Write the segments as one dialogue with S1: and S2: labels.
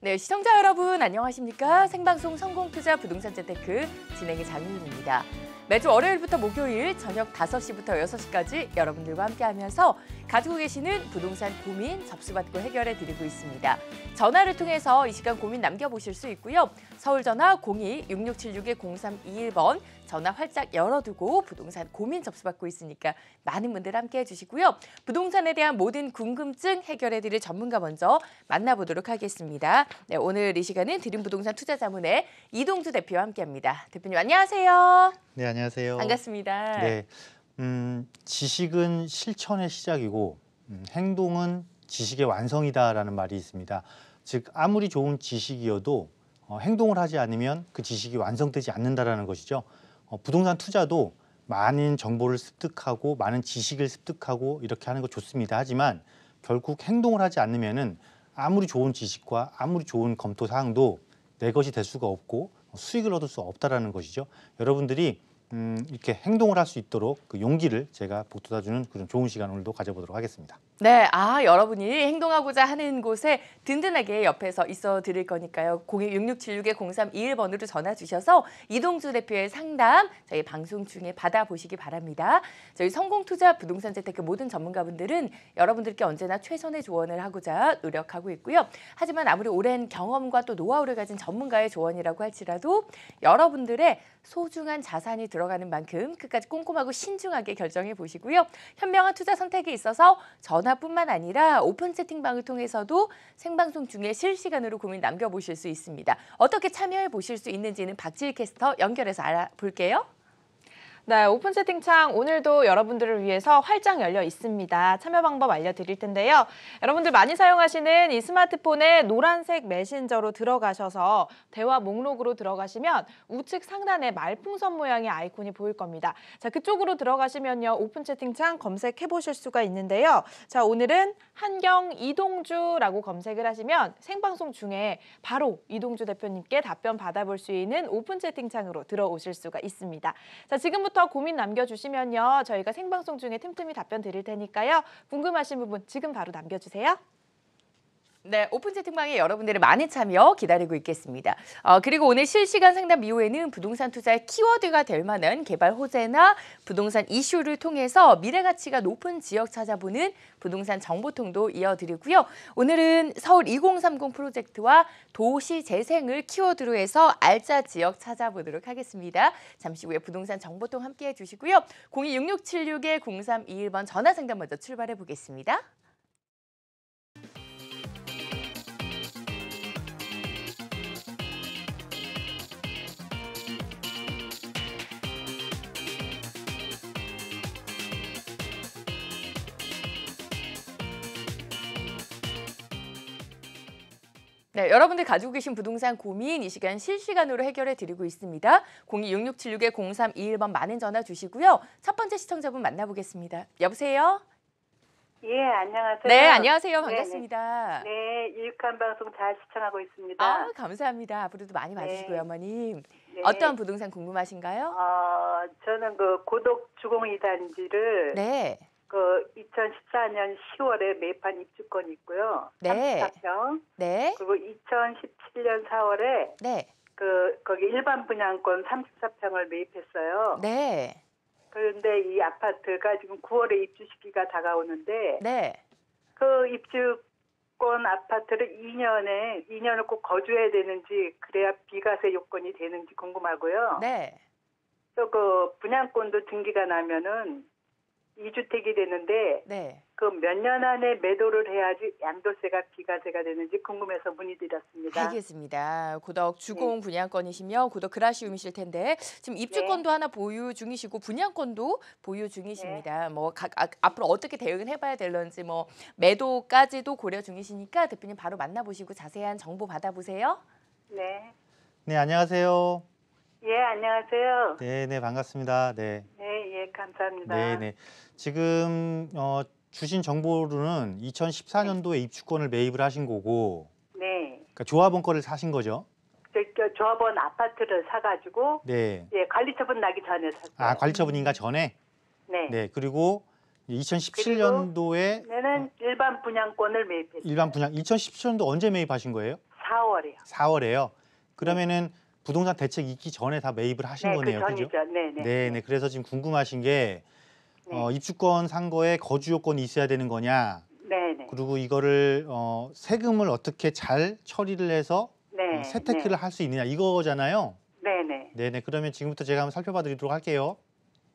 S1: 네, 시청자 여러분 안녕하십니까? 생방송 성공투자 부동산 재테크 진행의 장윤입니다. 매주 월요일부터 목요일 저녁 5시부터 6시까지 여러분들과 함께하면서 가지고 계시는 부동산 고민 접수받고 해결해 드리고 있습니다. 전화를 통해서 이 시간 고민 남겨보실 수 있고요. 서울 전화 02-6676-0321번 전화 활짝 열어두고 부동산 고민 접수받고 있으니까 많은 분들 함께해 주시고요. 부동산에 대한 모든 궁금증 해결해 드릴 전문가 먼저 만나보도록 하겠습니다. 네, 오늘 이 시간은 드림부동산 투자자문의 이동주 대표와 함께합니다. 대표님 안녕하세요.
S2: 네, 안녕하세요.
S1: 반갑습니다.
S2: 네, 지식은 실천의 시작이고 행동은 지식의 완성이다라는 말이 있습니다. 즉 아무리 좋은 지식이어도 행동을 하지 않으면 그 지식이 완성되지 않는다라는 것이죠. 부동산 투자도 많은 정보를 습득하고 많은 지식을 습득하고 이렇게 하는 거 좋습니다. 하지만 결국 행동을 하지 않으면은 아무리 좋은 지식과 아무리 좋은 검토 사항도 내 것이 될 수가 없고 수익을 얻을 수 없다라는 것이죠. 여러분들이 이렇게 행동을 할 수 있도록 그 용기를 제가 북돋아주는 그런 좋은 시간 오늘도 가져보도록 하겠습니다.
S1: 네, 여러분이 행동하고자 하는 곳에 든든하게 옆에서 있어 드릴 거니까요. 02-6676-0321번으로 전화 주셔서 이동주 대표의 상담 저희 방송 중에 받아보시기 바랍니다. 저희 성공투자 부동산 재테크 모든 전문가분들은 여러분들께 언제나 최선의 조언을 하고자 노력하고 있고요. 하지만 아무리 오랜 경험과 또 노하우를 가진 전문가의 조언이라고 할지라도 여러분들의 소중한 자산이 들어가는 만큼 끝까지 꼼꼼하고 신중하게 결정해 보시고요. 현명한 투자 선택에 있어서 전화뿐만 아니라 오픈 채팅방을 통해서도 생방송 중에 실시간으로 고민 남겨보실 수 있습니다. 어떻게 참여해 보실 수 있는지는 박지희 캐스터 연결해서 알아볼게요.
S3: 네, 오픈 채팅창 오늘도 여러분들을 위해서 활짝 열려 있습니다. 참여 방법 알려드릴 텐데요. 여러분들 많이 사용하시는 이 스마트폰의 노란색 메신저로 들어가셔서 대화 목록으로 들어가시면 우측 상단에 말풍선 모양의 아이콘이 보일 겁니다. 자, 그쪽으로 들어가시면요. 오픈 채팅창 검색해 보실 수가 있는데요. 자, 오늘은 한경 이동주라고 검색을 하시면 생방송 중에 바로 이동주 대표님께 답변 받아볼 수 있는 오픈 채팅창으로 들어오실 수가 있습니다. 자, 지금부터 고민 남겨주시면요. 저희가 생방송 중에 틈틈이 답변 드릴 테니까요. 궁금하신 부분 지금 바로 남겨주세요.
S1: 네, 오픈 채팅방에 여러분들의 많은 참여 기다리고 있겠습니다. 그리고 오늘 실시간 상담 이후에는 부동산 투자의 키워드가 될 만한 개발 호재나 부동산 이슈를 통해서 미래 가치가 높은 지역 찾아보는 부동산 정보통도 이어드리고요. 오늘은 서울 2030 프로젝트와 도시 재생을 키워드로 해서 알짜 지역 찾아보도록 하겠습니다. 잠시 후에 부동산 정보통 함께해 주시고요. 02-6676-0321번 전화 상담 먼저 출발해 보겠습니다. 네, 여러분들 가지고 계신 부동산 고민 이 시간 실시간으로 해결해 드리고 있습니다. 02-6676-0321번 많은 전화 주시고요. 첫 번째 시청자분 만나보겠습니다. 여보세요?
S4: 예, 안녕하세요.
S1: 네, 안녕하세요. 반갑습니다.
S4: 네, 유익한 방송 잘 시청하고 있습니다.
S1: 감사합니다. 앞으로도 많이 봐주시고요, 어머님.
S4: 네.
S1: 어떤 부동산 궁금하신가요?
S4: 저는 그 고덕 주공 2단지를
S1: 네.
S4: 2014년 10월에 매입한 입주권이 있고요.
S1: 네.
S4: 34평.
S1: 네.
S4: 그리고 2017년 4월에
S1: 네.
S4: 거기 일반 분양권 34평을 매입했어요.
S1: 네.
S4: 그런데 이 아파트가 지금 9월에 입주 시기가 다가오는데
S1: 네.
S4: 그 입주권 아파트를 2년을 꼭 거주해야 되는지 그래야 비과세 요건이 되는지 궁금하고요.
S1: 네.
S4: 또 그 분양권도 등기가 나면은 2주택이 되는데
S1: 네.
S4: 그 몇 년 안에 매도를 해야지 양도세가 비과세가 되는지 궁금해서 문의드렸습니다.
S1: 알겠습니다. 고덕 주공 분양권이시며 고덕 그라시움이실 텐데 지금 입주권도 하나 보유 중이시고 분양권도 보유 중이십니다. 뭐 앞으로 어떻게 대응을 해봐야 될런지 뭐 매도까지도 고려 중이시니까 대표님 바로 만나보시고 자세한 정보 받아보세요.
S4: 네.
S2: 네, 안녕하세요.
S4: 예, 안녕하세요.
S2: 네, 반갑습니다. 네.
S4: 네, 예, 감사합니다.
S2: 네. 지금 주신 정보로는 2014년도에 입주권을 매입을 하신 거고,
S4: 네.
S2: 그러니까 조합원 거를 사신 거죠?
S4: 조합원 아파트를 사가지고
S2: 네.
S4: 예, 관리처분 나기 전에 샀어요.
S2: 관리처분인가 전에?
S4: 네.
S2: 네. 그리고 2017년도에
S4: 내는 일반 분양권을 매입했어요.
S2: 일반 분양 2017년도 언제 매입하신 거예요?
S4: 4월에요.
S2: 4월에요. 그러면은 부동산 대책 있기 전에 다 매입을 하신
S4: 네,
S2: 거네요.
S4: 그
S2: 그죠?
S4: 전이죠. 네네.
S2: 네네. 그래서 지금 궁금하신 게
S4: 네.
S2: 입주권 산 거에 거주 요건이 있어야 되는 거냐?
S4: 네네.
S2: 그리고 이거를 세금을 어떻게 잘 처리를 해서
S4: 네.
S2: 세테크를 할 수 있느냐 이거잖아요.
S4: 네네.
S2: 네네. 그러면 지금부터 제가 한번 살펴봐 드리도록 할게요.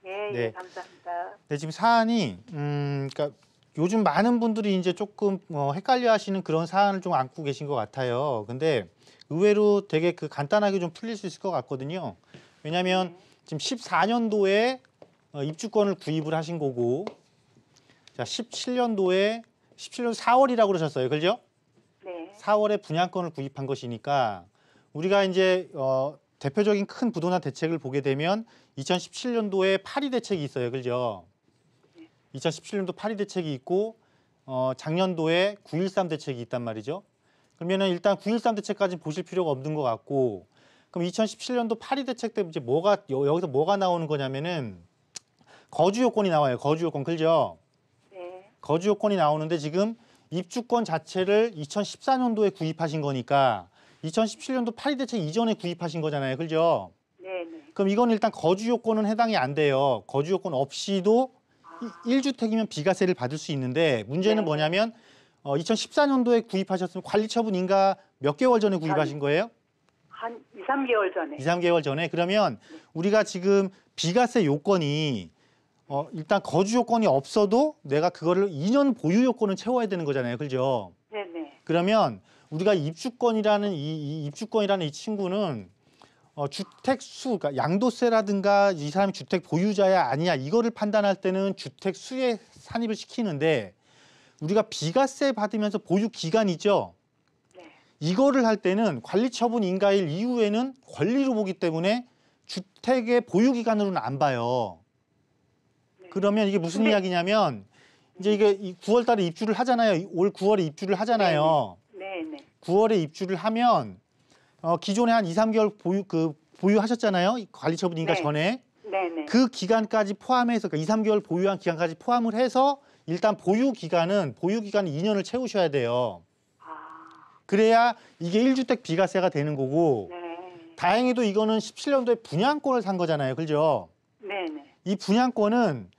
S4: 예,
S2: 네.
S4: 예, 감사합니다.
S2: 네, 지금 사안이 그러니까 요즘 많은 분들이 이제 조금 헷갈려 하시는 그런 사안을 좀 안고 계신 것 같아요. 근데 의외로 되게 간단하게 좀 풀릴 수 있을 것 같거든요. 왜냐하면 지금 14년도에 입주권을 구입을 하신 거고, 자 17년도 4월이라고 그러셨어요, 그죠?
S4: 네.
S2: 4월에 분양권을 구입한 것이니까 우리가 이제 대표적인 큰 부동산 대책을 보게 되면 2017년도에 파리 대책이 있어요, 그죠? 2017년도 파리 대책이 있고 작년도에 9.13 대책이 있단 말이죠. 그러면은 일단 9.13 대책까지 보실 필요가 없는 것 같고, 그럼 2017년도 파리 대책 때 이제 여기서 뭐가 나오는 거냐면은 거주 요건이 나와요. 거주 요건, 그죠?
S4: 네.
S2: 거주 요건이 나오는데 지금 입주권 자체를 2014년도에 구입하신 거니까 2017년도 파리 대책 이전에 구입하신 거잖아요, 그죠?
S4: 네네.
S2: 그럼 이건 일단 거주 요건은 해당이 안 돼요. 거주 요건 없이도 1주택이면 비과세를 받을 수 있는데 문제는
S4: 네.
S2: 뭐냐면 2014년도에 구입하셨으면 관리처분 인가 몇 개월 전에 구입하신 거예요?
S4: 한 2, 3개월 전에.
S2: 2, 3개월 전에. 그러면 우리가 지금 비과세 요건이 일단 거주 요건이 없어도 내가 그거를 2년 보유 요건은 채워야 되는 거잖아요. 그죠?
S4: 네네.
S2: 그러면 우리가 입주권이라는 이 친구는 주택 수, 그러니까 양도세라든가 이 사람이 주택 보유자야 아니야 이거를 판단할 때는 주택 수에 산입을 시키는데 우리가 비과세 받으면서 보유 기간이죠.
S4: 네.
S2: 이거를 할 때는 관리처분 인가일 이후에는 권리로 보기 때문에 주택의 보유 기간으로는 안 봐요. 그러면 이게 무슨 이야기냐면 이제 이게 9월 달에 입주를 하잖아요. 올 9월에 입주를 하잖아요.
S4: 네네.
S2: 9월에 입주를 하면 기존에 한 2, 3개월 보유하셨잖아요. 관리처분 인가
S4: 네.
S2: 전에.
S4: 네네.
S2: 그 기간까지 포함해서 그러니까 2, 3개월 보유한 기간까지 포함을 해서 일단 보유 기간은 2년을 채우셔야 돼요.
S4: 아,
S2: 그래야 이게 1주택 비과세가 되는 거고
S4: 네.
S2: 다행히도 이거는 17년도에 분양권을 산 거잖아요. 그죠?
S4: 네네.
S2: 이 분양권은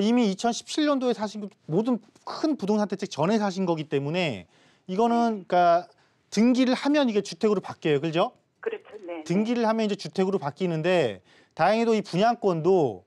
S2: 이미 2017년도에 사신 모든 큰 부동산 대책 전에 사신 거기 때문에 이거는 그러니까 등기를 하면 이게 주택으로 바뀌어요. 그죠?
S4: 그렇죠. 네.
S2: 등기를 하면 이제 주택으로 바뀌는데 다행히도 이 분양권도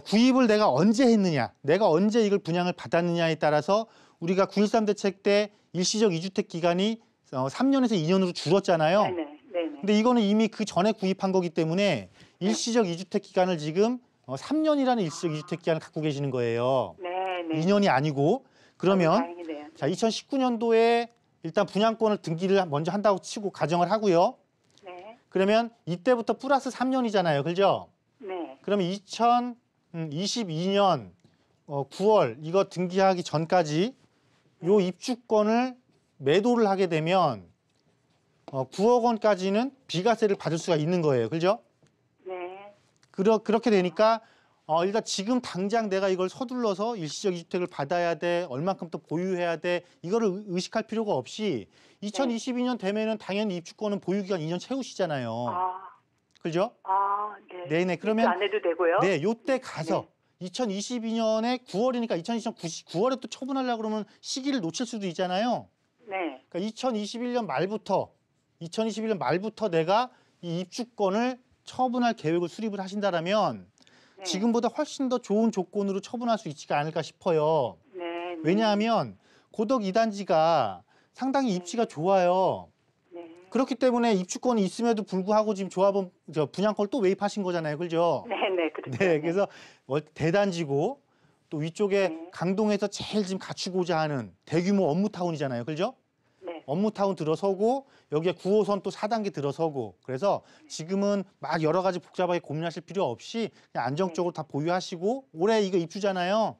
S2: 구입을 내가 언제 했느냐, 내가 언제 이걸 분양을 받았느냐에 따라서 우리가 9.13 대책 때 일시적 이주택 기간이 3년에서 2년으로 줄었잖아요.
S4: 네네. 네네.
S2: 근데 이거는 이미 그 전에 구입한 거기 때문에 일시적 이주택 기간을 지금 3년이라는 일시적 이주택 기간을 갖고 계시는 거예요.
S4: 네네.
S2: 2년이 아니고. 그러면
S4: 다행이네요.
S2: 자 2019년도에 일단 분양권을 등기를 먼저 한다고 치고 가정을 하고요.
S4: 네.
S2: 그러면 이때부터 플러스 3년이잖아요. 그죠?
S4: 네.
S2: 그러면 2022년 9월 이거 등기하기 전까지 요 입주권을 매도를 하게 되면 9억 원까지는 비과세를 받을 수가 있는 거예요. 그죠?
S4: 네.
S2: 그렇게 되니까 일단 지금 당장 내가 이걸 서둘러서 일시적 이주택을 받아야 돼, 얼만큼 더 보유해야 돼, 이거를 의식할 필요가 없이 2022년 되면은 당연히 입주권은 보유기간 2년 채우시잖아요.
S4: 아,
S2: 그죠?
S4: 네.
S2: 네네. 그러면
S4: 안 해도 되고요.
S2: 네, 요때 가서 2022년에 9월이니까 2022년 9월에 또 처분하려고 그러면 시기를 놓칠 수도 있잖아요.
S4: 네.
S2: 그러니까 2021년 말부터 내가 이 입주권을 처분할 계획을 수립을 하신다라면
S4: 네.
S2: 지금보다 훨씬 더 좋은 조건으로 처분할 수 있지 않을까 싶어요.
S4: 네.
S2: 왜냐하면 고덕 2단지가 상당히 입지가 좋아요.
S4: 네.
S2: 그렇기 때문에 입주권이 있음에도 불구하고 지금 조합원 분양권을 또 매입하신 거잖아요. 그죠?
S4: 네네. 그렇죠.
S2: 네, 그래서 대단지고 또 위쪽에
S4: 네.
S2: 강동에서 제일 지금 갖추고자 하는 대규모 업무타운이잖아요. 그죠?
S4: 네.
S2: 업무타운 들어서고 여기에 9호선 또 4단계 들어서고 그래서 지금은 막 여러 가지 복잡하게 고민하실 필요 없이 그냥 안정적으로 다 보유하시고 올해 이거 입주잖아요.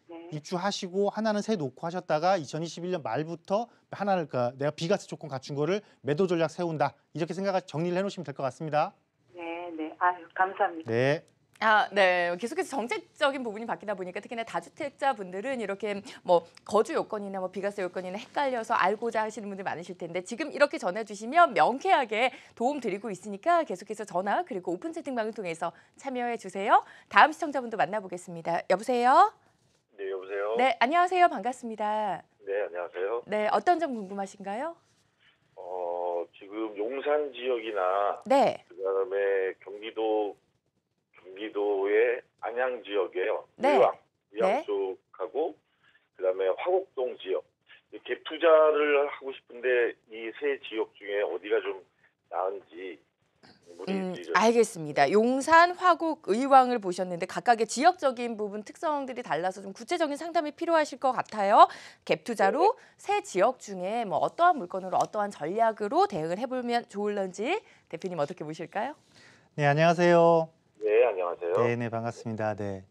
S4: 네.
S2: 입주하시고 하나는 새 놓고 하셨다가 2021년 말부터 하나를 내가 비과세 조건 갖춘 거를 매도 전략 세운다. 이렇게 정리를 해놓으시면 될 것 같습니다.
S4: 네. 네. 아유, 감사합니다.
S2: 네.
S1: 네. 계속해서 정책적인 부분이 바뀌다 보니까 특히나 다주택자분들은 이렇게 뭐 거주 요건이나 뭐 비과세 요건이나 헷갈려서 알고자 하시는 분들 많으실 텐데 지금 이렇게 전화 주시면 명쾌하게 도움 드리고 있으니까 계속해서 전화 그리고 오픈 채팅방을 통해서 참여해 주세요. 다음 시청자분도 만나보겠습니다. 여보세요?
S5: 네, 여보세요?
S1: 네, 안녕하세요. 반갑습니다.
S5: 네, 안녕하세요.
S1: 네, 어떤 점 궁금하신가요?
S5: 지금 용산 지역이나
S1: 네.
S5: 그다음에 경기도의 안양 지역에요.
S1: 네.
S5: 의왕
S1: 네.
S5: 쪽하고 그다음에 화곡동 지역 이렇게 투자를 하고 싶은데 이 세 지역 중에 어디가 좀 나은지 문의드리죠.
S1: 알겠습니다. 용산, 화곡, 의왕을 보셨는데 각각의 지역적인 부분 특성들이 달라서 좀 구체적인 상담이 필요하실 것 같아요. 갭 투자로 세 지역 중에 뭐 어떠한 물건으로 어떠한 전략으로 대응을 해보면 좋을런지 대표님 어떻게 보실까요?
S2: 네, 안녕하세요.
S5: 네, 안녕하세요.
S2: 네, 반갑습니다. 네.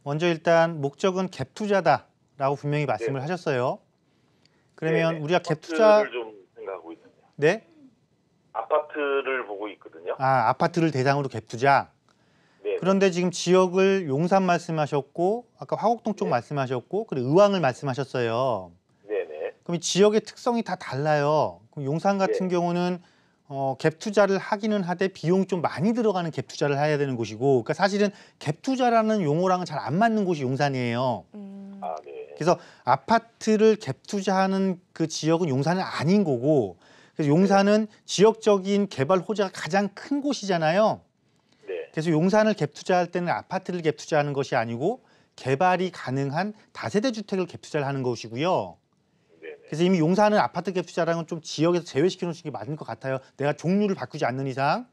S2: 먼저 일단 목적은 갭 투자다라고 분명히 말씀을 하셨어요. 그러면
S5: 네네.
S2: 우리가 갭 투자
S5: 아파트를 좀 생각하고 있는데요.
S2: 네?
S5: 아파트를 보고 있거든요.
S2: 아파트를 대상으로 갭 투자.
S5: 네.
S2: 그런데 지금 지역을 용산 말씀하셨고 아까 화곡동 쪽
S5: 네.
S2: 말씀하셨고 그리고 의왕을 말씀하셨어요.
S5: 네네.
S2: 그럼 이 지역의 특성이 다 달라요. 그럼 용산 같은
S5: 네.
S2: 경우는 갭 투자를 하기는 하되 비용 좀 많이 들어가는 갭 투자를 해야 되는 곳이고, 그러니까 사실은 갭 투자라는 용어랑은 잘 안 맞는 곳이 용산이에요.
S5: 아, 네.
S2: 그래서 아파트를 갭 투자하는 그 지역은 용산은 아닌 거고, 그래서 용산은 지역적인 개발 호재가 가장 큰 곳이잖아요.
S5: 네.
S2: 그래서 용산을 갭 투자할 때는 아파트를 갭 투자하는 것이 아니고 개발이 가능한 다세대 주택을 갭 투자를 하는 것이고요.
S5: 네네.
S2: 그래서 이미 용산은 아파트 갭 투자라는 건 좀 지역에서 제외시켜 놓으시는 게 맞는 것 같아요. 내가 종류를 바꾸지 않는 이상.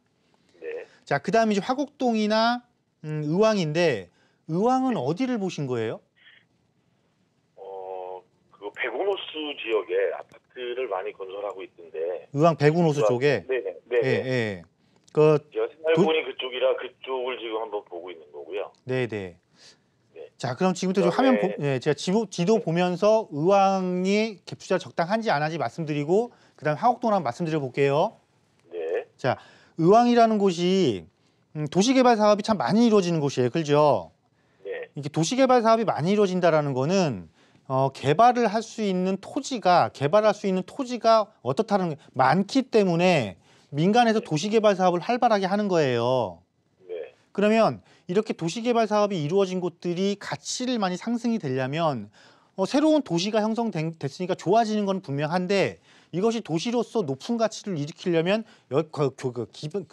S5: 네.
S2: 자, 그다음에 이제 화곡동이나 의왕인데 의왕은 어디를 보신 거예요?
S5: 그 백운호수 지역에 아파트를 많이 건설하고 있던데.
S2: 의왕 백운호수 쪽에.
S5: 네네. 네.
S2: 예, 예. 그
S5: 제가 생각해보니 그쪽이라 그쪽을 지금 한번 보고 있는 거고요.
S2: 네, 네.
S5: 네.
S2: 자, 그럼 지금부터 좀
S5: 그다음에-
S2: 화면 예, 제가 지도 보면서 의왕이 갭 투자 적당한지 안 한지 말씀드리고 그다음에 화곡동 한번 말씀드려 볼게요.
S5: 네.
S2: 자, 의왕이라는 곳이 도시개발 사업이 참 많이 이루어지는 곳이에요. 그렇죠?
S5: 네.
S2: 이게 도시개발 사업이 많이 이루어진다라는 거는 개발을 할 수 있는 개발할 수 있는 토지가 어떻다는 많기 때문에 민간에서 도시개발 사업을 활발하게 하는 거예요.
S5: 네.
S2: 그러면 이렇게 도시개발 사업이 이루어진 곳들이 가치를 많이 상승이 되려면 새로운 도시가 형성됐으니까 좋아지는 건 분명한데 이것이 도시로서 높은 가치를 일으키려면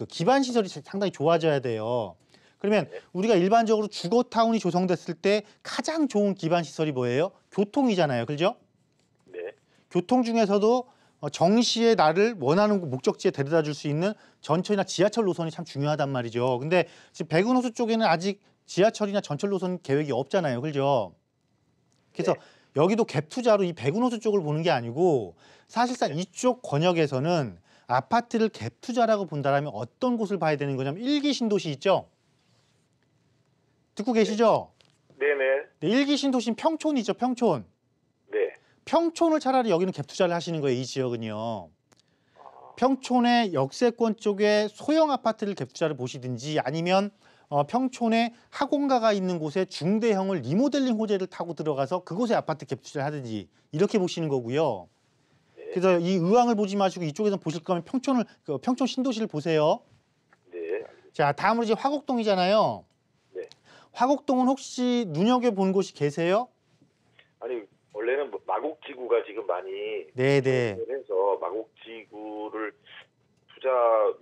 S2: 기반 시설이 상당히 좋아져야 돼요. 그러면 우리가 일반적으로 주거타운이 조성됐을 때 가장 좋은 기반 시설이 뭐예요? 교통이잖아요. 그렇죠?
S5: 네.
S2: 교통 중에서도 정시에 나를 원하는 목적지에 데려다 줄 수 있는 전철이나 지하철 노선이 참 중요하단 말이죠. 근데 지금 백운호수 쪽에는 아직 지하철이나 전철 노선 계획이 없잖아요. 그렇죠? 그래서 여기도 갭 투자로 이 백운호수 쪽을 보는 게 아니고 사실상 이쪽 권역에서는 아파트를 갭 투자라고 본다면 어떤 곳을 봐야 되는 거냐면 일기 신도시 있죠? 듣고 계시죠?
S5: 네네.
S2: 네, 일기 신도시는 평촌이죠. 평촌.
S5: 네.
S2: 평촌을 차라리 여기는 갭 투자를 하시는 거예요. 이 지역은요. 평촌의 역세권 쪽에 소형 아파트를 갭 투자를 보시든지 아니면 평촌에 학원가가 있는 곳에 중대형을 리모델링 호재를 타고 들어가서 그곳에 아파트 갭 투자를 하든지 이렇게 보시는 거고요. 그래서 이 의왕을 보지 마시고 이쪽에서 보실 거면 평촌 신도시를 보세요.
S5: 네.
S2: 자, 다음으로 이제 화곡동이잖아요.
S5: 네.
S2: 화곡동은 혹시 눈여겨본 곳이 계세요?
S5: 아니 원래는 뭐 마곡지구가 지금 많이
S2: 네네.
S5: 해서 마곡지구를 투자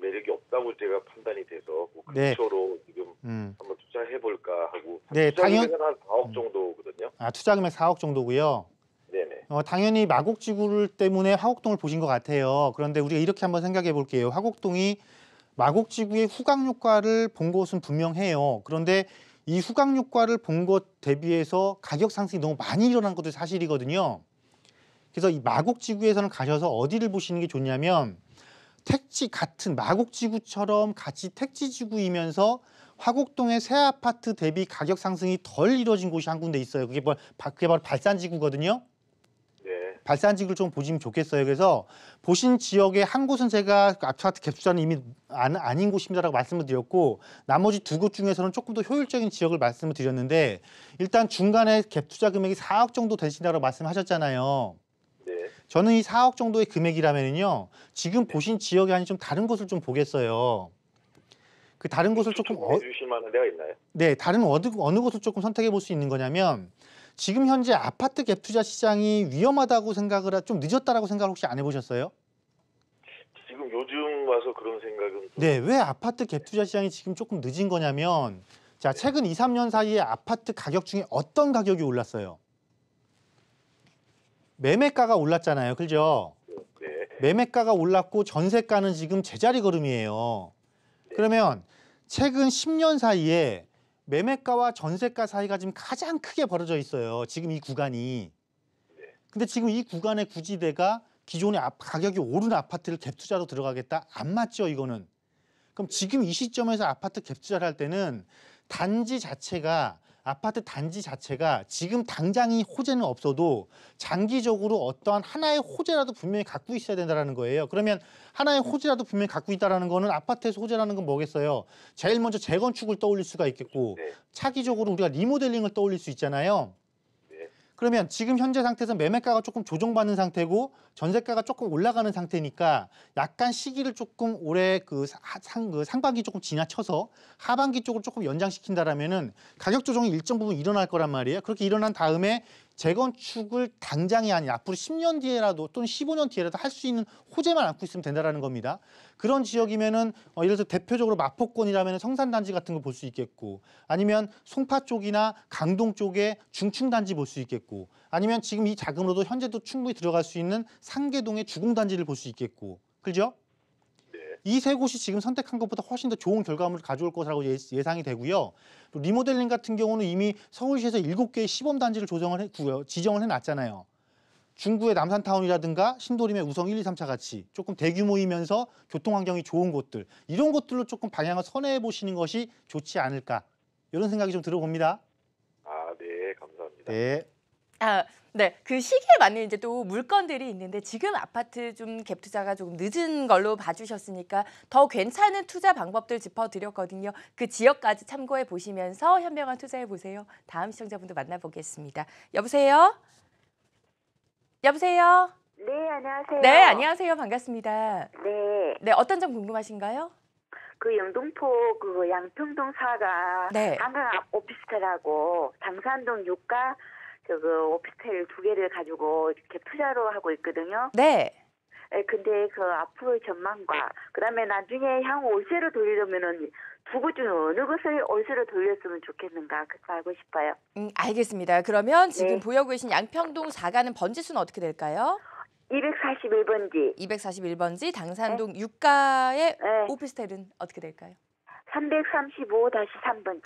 S5: 매력이 없다고 제가 판단이 돼서 뭐
S2: 네.
S5: 근처로 지금
S2: 음.
S5: 한번 투자해 볼까 하고
S2: 네,
S5: 투자 금액은 한 4억 정도거든요.
S2: 투자 금액 4억 정도고요.
S5: 네네.
S2: 당연히 마곡지구 때문에 화곡동을 보신 것 같아요. 그런데 우리가 이렇게 한번 생각해 볼게요. 화곡동이 마곡지구의 후광 효과를 본 것은 분명해요. 그런데 이 후광 효과를 본 것 대비해서 가격 상승이 너무 많이 일어난 것도 사실이거든요. 그래서 이 마곡지구에서는 가셔서 어디를 보시는 게 좋냐면 택지 같은 마곡지구처럼 같이 택지지구이면서 화곡동의 새 아파트 대비 가격 상승이 덜 이루어진 곳이 한 군데 있어요. 그게 바로 발산지구거든요.
S5: 네.
S2: 발산지를 좀 보시면 좋겠어요. 그래서 보신 지역의 한 곳은 제가 아파트 갭 투자는 이미 아닌 곳입니다라고 말씀을 드렸고 나머지 두 곳 중에서는 조금 더 효율적인 지역을 말씀을 드렸는데 일단 중간에 갭 투자 금액이 4억 정도 되신다고 말씀하셨잖아요.
S5: 네.
S2: 저는 이 4억 정도의 금액이라면요. 지금 보신 지역이 아닌 좀 다른 곳을 좀 보겠어요. 그 다른 곳을 조금
S5: 해주실 만한 데가 있나요?
S2: 네, 다른 어느 곳을 조금 선택해 볼 수 있는 거냐면 지금 현재 아파트 갭 투자 시장이 위험하다고
S5: 좀
S2: 늦었다라고 생각을 혹시 안 해보셨어요?
S5: 지금 요즘 와서 그런 생각은
S2: 네, 왜 아파트 갭 투자 시장이 지금 조금 늦은 거냐면 자, 최근 2, 3년 사이에 아파트 가격 중에 어떤 가격이 올랐어요? 매매가가 올랐잖아요. 그죠?
S5: 네.
S2: 매매가가 올랐고 전세가는 지금 제자리 걸음이에요. 그러면 최근 10년 사이에 매매가와 전세가 사이가 지금 가장 크게 벌어져 있어요. 지금 이 구간이. 근데 지금 이 구간에 굳이 내가 기존의 가격이 오른 아파트를 갭 투자로 들어가겠다? 안 맞죠, 이거는. 그럼 지금 이 시점에서 아파트 갭 투자를 할 때는 아파트 단지 자체가 지금 당장이 호재는 없어도 장기적으로 어떠한 하나의 호재라도 분명히 갖고 있어야 된다는 거예요. 그러면 하나의 호재라도 분명히 갖고 있다는 거는 아파트에서 호재라는 건 뭐겠어요? 제일 먼저 재건축을 떠올릴 수가 있겠고 차기적으로 우리가 리모델링을 떠올릴 수 있잖아요. 그러면 지금 현재 상태에서 매매가가 조금 조정받는 상태고 전세가가 조금 올라가는 상태니까 약간 시기를 조금 올해 상반기 조금 지나쳐서 하반기 쪽으로 조금 연장시킨다라면은 가격 조정이 일정 부분 일어날 거란 말이에요. 그렇게 일어난 다음에 재건축을 당장이 아닌 앞으로 10년 뒤에라도 또는 15년 뒤에라도 할 수 있는 호재만 안고 있으면 된다라는 겁니다. 그런 지역이면은 예를 들어서 대표적으로 마포권이라면 성산단지 같은 거 볼 수 있겠고 아니면 송파 쪽이나 강동 쪽에 중층단지 볼 수 있겠고 아니면 지금 이 자금으로도 현재도 충분히 들어갈 수 있는 상계동의 주공단지를 볼 수 있겠고 그죠? 이 세 곳이 지금 선택한 것보다 훨씬 더 좋은 결과물을 가져올 것이라고 예상이 되고요. 또 리모델링 같은 경우는 이미 서울시에서 7개의 시범단지를 지정을 해놨잖아요. 중구의 남산타운이라든가 신도림의 우성 1, 2, 3차 같이 조금 대규모이면서 교통환경이 좋은 곳들 이런 곳들로 조금 방향을 선회해 보시는 것이 좋지 않을까 이런 생각이 좀 들어봅니다.
S5: 아, 네, 감사합니다.
S2: 네.
S1: 네, 그 시기에 맞는 이제 또 물건들이 있는데 지금 아파트 좀 갭 투자가 조금 늦은 걸로 봐주셨으니까 더 괜찮은 투자 방법들 짚어드렸거든요. 그 지역까지 참고해 보시면서 현명한 투자해 보세요. 다음 시청자분들 만나보겠습니다. 여보세요? 여보세요?
S6: 네, 안녕하세요.
S1: 네, 안녕하세요. 반갑습니다.
S6: 네,
S1: 네, 어떤 점 궁금하신가요?
S6: 그 영등포 그 양평동 사가
S1: 네.
S6: 한강 오피스텔하고 당산동 유가 오피스텔 2개를 가지고 이렇게 투자로 하고 있거든요.
S1: 네.
S6: 근데 그 앞으로의 전망과 그다음에 나중에 향후 월세로 돌리려면은 두 곳 중에 어느 것을 월세로 돌렸으면 좋겠는가 그거 알고 싶어요.
S1: 알겠습니다. 그러면 지금
S6: 네.
S1: 보유하고 계신 양평동 4가는 번지수는 어떻게 될까요?
S6: 241번지,
S1: 241번지 당산동 유가의
S6: 네.
S1: 오피스텔은 어떻게 될까요?
S6: 335-3번지.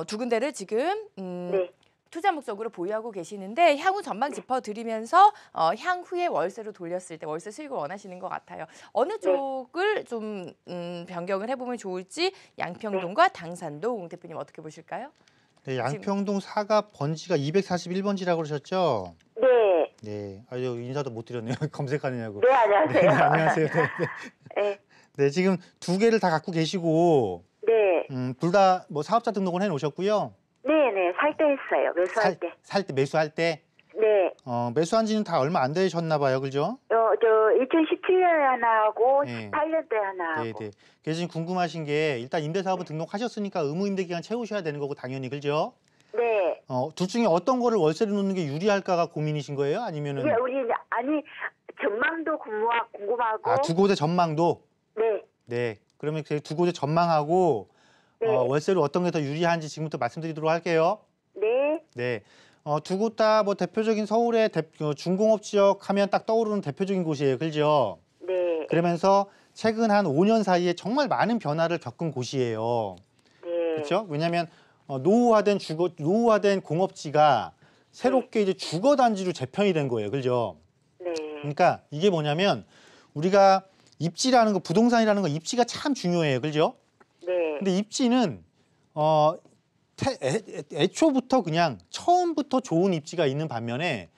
S1: 두 군데를 지금
S6: 네.
S1: 투자 목적으로 보유하고 계시는데 향후 전망 짚어드리면서 향후에 월세로 돌렸을 때 월세 수익을 원하시는 것 같아요. 어느 쪽을 좀 변경을 해보면 좋을지 양평동과 당산동 대표님 어떻게 보실까요?
S2: 네, 양평동 4가 번지가 241번지라고 그러셨죠?
S6: 네.
S2: 네. 인사도 못 드렸네요. 검색하느냐고.
S6: 네, 안녕하세요.
S2: 네, 안녕하세요. 네, 네.
S6: 네.
S2: 네, 지금 2개를 다 갖고 계시고
S6: 네.
S2: 둘 다 뭐 사업자 등록은 해 놓으셨고요.
S6: 네네, 살 때 했어요. 매수할 때.
S2: 살 때, 매수할 때.
S6: 네.
S2: 매수한 지는 다 얼마 안 되셨나 봐요. 그죠?
S6: 2017년에 하나 하고
S2: 네.
S6: 18년 때 하나 하고.
S2: 네. 그래서 지금 궁금하신 게 일단 임대사업을 등록하셨으니까 의무 임대 기간 채우셔야 되는 거고 당연히 그죠?
S6: 네.
S2: 둘 중에 어떤 거를 월세로 놓는 게 유리할까가 고민이신 거예요? 아니면은
S6: 이게 우리 전망도 궁금하고.
S2: 두 곳의 전망도?
S6: 네.
S2: 네. 그러면 그 두 곳의 전망하고
S6: 네.
S2: 월세로 어떤 게 더 유리한지 지금부터 말씀드리도록 할게요.
S6: 네.
S2: 네. 두 곳 다 뭐 대표적인 서울의 중공업 지역 하면 딱 떠오르는 대표적인 곳이에요. 그죠?
S6: 네.
S2: 그러면서 최근 한 5년 사이에 정말 많은 변화를 겪은 곳이에요.
S6: 네.
S2: 그렇죠? 왜냐하면 노후화된 공업지가 새롭게 이제 주거 단지로 재편이 된 거예요. 그죠?
S6: 네.
S2: 그러니까 이게 뭐냐면 우리가 입지라는 거, 부동산이라는 거 입지가 참 중요해요. 그죠?
S6: 네.
S2: 근데 입지는 애초부터 그냥 처음부터 좋은 입지가 있는 반면에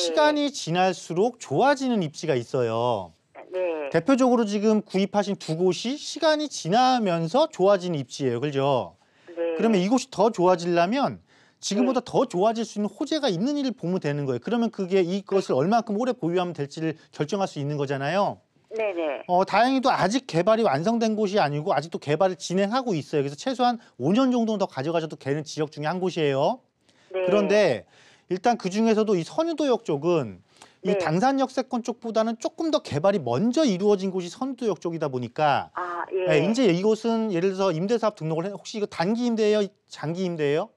S2: 시간이 지날수록 좋아지는 입지가 있어요.
S6: 네.
S2: 대표적으로 지금 구입하신 두 곳이 시간이 지나면서 좋아지는 입지예요. 그죠?
S6: 네.
S2: 그러면 이곳이 더 좋아지려면 지금보다 더 좋아질 수 있는 호재가 있는 일을 보면 되는 거예요. 그러면 그게 이것을 얼마큼 오래 보유하면 될지를 결정할 수 있는 거잖아요.
S6: 네네.
S2: 다행히도 아직 개발이 완성된 곳이 아니고 아직도 개발을 진행하고 있어요. 그래서 최소한 5년 정도는 더 가져가셔도 되는 지역 중에 한 곳이에요.
S6: 네.
S2: 그런데 일단 그중에서도 이 선유도역 쪽은 이
S6: 네.
S2: 당산역세권 쪽보다는 조금 더 개발이 먼저 이루어진 곳이 선유도역 쪽이다 보니까
S6: 아, 예.
S2: 이제 이곳은 예를 들어서 임대사업 등록을 혹시 이거 단기 임대예요? 장기 임대예요?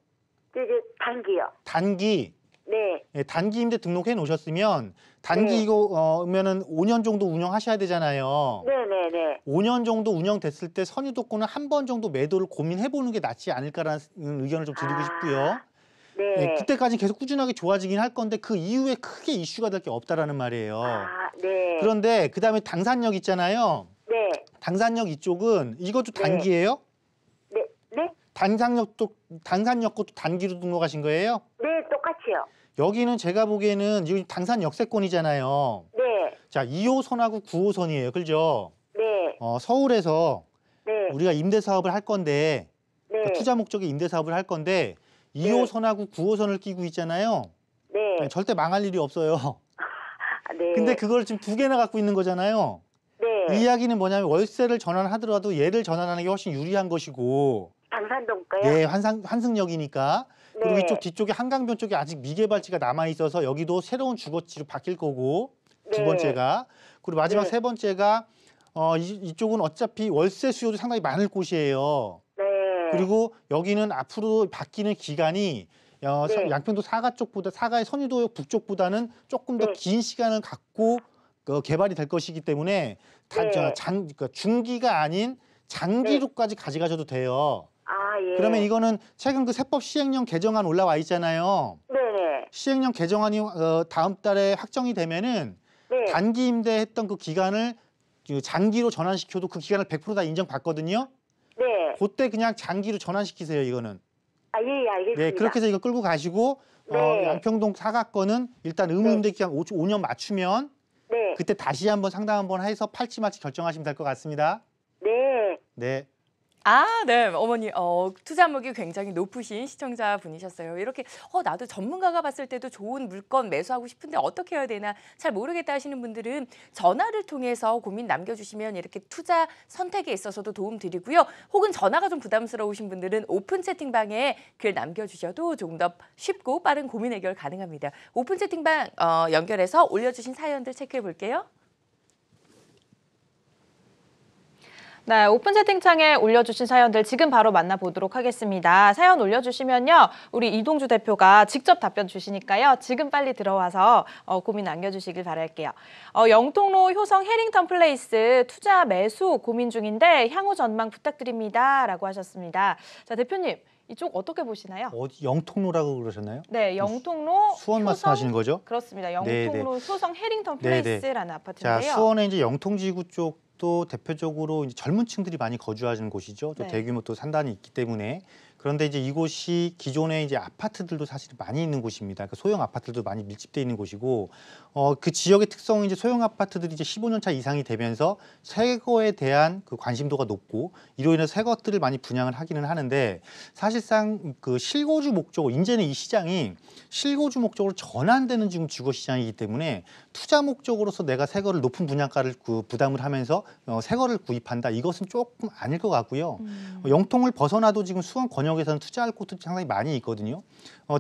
S6: 이제 단기요.
S2: 단기.
S6: 네.
S2: 단기 임대 등록해 놓으셨으면 단기
S6: 네.
S2: 이거면은 5년 정도 운영하셔야 되잖아요.
S6: 네네네.
S2: 5년 정도 운영됐을 때 선유도권은 한 번 정도 매도를 고민해 보는 게 낫지 않을까라는 의견을 좀 드리고 싶고요.
S6: 네.
S2: 그때까지 계속 꾸준하게 좋아지긴 할 건데 그 이후에 크게 이슈가 될 게 없다라는 말이에요.
S6: 아, 네.
S2: 그런데 그다음에 당산역 있잖아요.
S6: 네.
S2: 당산역 이쪽은 이것도
S6: 네.
S2: 단기예요?
S6: 네. 네.
S2: 당산역 것도 단기로 등록하신 거예요?
S6: 네, 똑같이요.
S2: 여기는 제가 보기에는 지금 당산 역세권이잖아요.
S6: 네.
S2: 자, 2호선하고 9호선이에요. 그죠?
S6: 네.
S2: 서울에서
S6: 네.
S2: 우리가 임대 사업을 할 건데
S6: 네.
S2: 투자 목적의 임대 사업을 할 건데 2호선하고 9호선을 끼고 있잖아요.
S6: 네.
S2: 절대 망할 일이 없어요.
S6: 아, 네.
S2: 근데 그걸 지금 두 개나 갖고 있는 거잖아요.
S6: 네.
S2: 이 이야기는 뭐냐면 월세를 전환하더라도 얘를 전환하는 게 훨씬 유리한 것이고
S6: 당산동 거요?
S2: 예, 환승역이니까. 그리고
S6: 네.
S2: 이쪽 뒤쪽에 한강변 쪽에 아직 미개발지가 남아 있어서 여기도 새로운 주거지로 바뀔 거고 두
S6: 네.
S2: 번째가 그리고 마지막
S6: 네.
S2: 세 번째가 이쪽은 어차피 월세 수요도 상당히 많을 곳이에요.
S6: 네.
S2: 그리고 여기는 앞으로 바뀌는 기간이
S6: 네.
S2: 양평도 사가의 선유도역 북쪽보다는 조금 더
S6: 네.
S2: 긴 시간을 갖고 개발이 될 것이기 때문에
S6: 네.
S2: 그러니까 중기가 아닌 장기로까지 가져가셔도 돼요.
S6: 아, 예.
S2: 그러면 이거는 최근 그 세법 시행령 개정안 올라와 있잖아요.
S6: 네네.
S2: 시행령 개정안이 다음 달에 확정이 되면은
S6: 네.
S2: 단기 임대했던 그 기간을 장기로 전환시켜도 그 기간을 100% 다 인정받거든요.
S6: 네.
S2: 그때 그냥 장기로 전환시키세요, 이거는.
S6: 아, 예, 알겠습니다.
S2: 네, 그렇게 해서 이거 끌고 가시고
S6: 네.
S2: 양평동 사각거는 일단 의무 임대 기간 5년 맞추면
S6: 네.
S2: 그때 다시 한번 상담 한번 해서 팔지 말지 결정하시면 될 것 같습니다.
S6: 네.
S2: 네.
S1: 네, 어머니, 투자목이 굉장히 높으신 시청자분이셨어요. 이렇게, 나도 전문가가 봤을 때도 좋은 물건 매수하고 싶은데 어떻게 해야 되나 잘 모르겠다 하시는 분들은 전화를 통해서 고민 남겨주시면 이렇게 투자 선택에 있어서도 도움 드리고요. 혹은 전화가 좀 부담스러우신 분들은 오픈 채팅방에 글 남겨주셔도 조금 더 쉽고 빠른 고민 해결 가능합니다. 오픈 채팅방 연결해서 올려주신 사연들 체크해 볼게요.
S3: 네, 오픈 채팅창에 올려주신 사연들 지금 바로 만나보도록 하겠습니다. 사연 올려주시면요, 우리 이동주 대표가 직접 답변 주시니까요. 지금 빨리 들어와서 고민 남겨주시길 바랄게요. 영통로 효성 해링턴 플레이스 투자 매수 고민 중인데 향후 전망 부탁드립니다. 라고 하셨습니다. 자, 대표님, 이쪽 어떻게 보시나요?
S2: 어디 영통로라고 그러셨나요?
S3: 네, 영통로
S2: 수원
S3: 효성-
S2: 말씀하시는 거죠?
S3: 그렇습니다.
S2: 네,
S3: 영통로 효성 해링턴
S2: 네, 네.
S3: 플레이스라는
S2: 자,
S3: 아파트인데요.
S2: 수원의 이제 영통지구 쪽도 대표적으로 이제 젊은 층들이 많이 거주하는 곳이죠. 또
S3: 네.
S2: 대규모 또 산단이 있기 때문에. 그런데 이제 이곳이 기존에 이제 아파트들도 사실 많이 있는 곳입니다. 그 소형 아파트들도 많이 밀집돼 있는 곳이고, 그 지역의 특성은 이제 소형 아파트들이 이제 15년 차 이상이 되면서 새거에 대한 그 관심도가 높고 이로 인해서 새 것들을 많이 분양을 하기는 하는데 사실상 그 실거주 목적으로 이제는 이 시장이 실거주 목적으로 전환되는 지금 주거 시장이기 때문에 투자 목적으로서 내가 새 거를 높은 분양가를 부담을 하면서 새 거를 구입한다. 이것은 조금 아닐 것 같고요. 영통을 벗어나도 지금 수원 권역에서는 투자할 곳들이 상당히 많이 있거든요.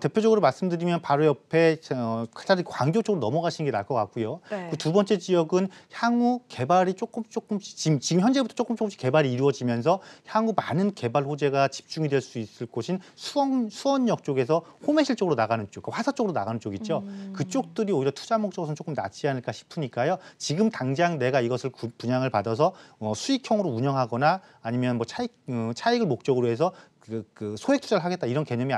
S2: 대표적으로 말씀드리면 바로 옆에 차라리 광교 쪽으로 넘어가시는 게 나을 것 같고요.
S3: 네.
S2: 그 두 번째 지역은 향후 개발이 조금씩 지금 현재부터 조금씩 개발이 이루어지면서 향후 많은 개발 호재가 집중이 될 수 있을 곳인 수원역 쪽에서 호매실 쪽으로 나가는 쪽, 화서 쪽으로 나가는 쪽 있죠. 그쪽들이 오히려 투자 목적으로는 조금 낫지 않을까 싶으니까요. 지금 당장 내가 이것을 분양을 받아서 수익형으로 운영하거나 아니면 뭐 차익을 목적으로 해서 그 소액 투자를 하겠다 이런 개념이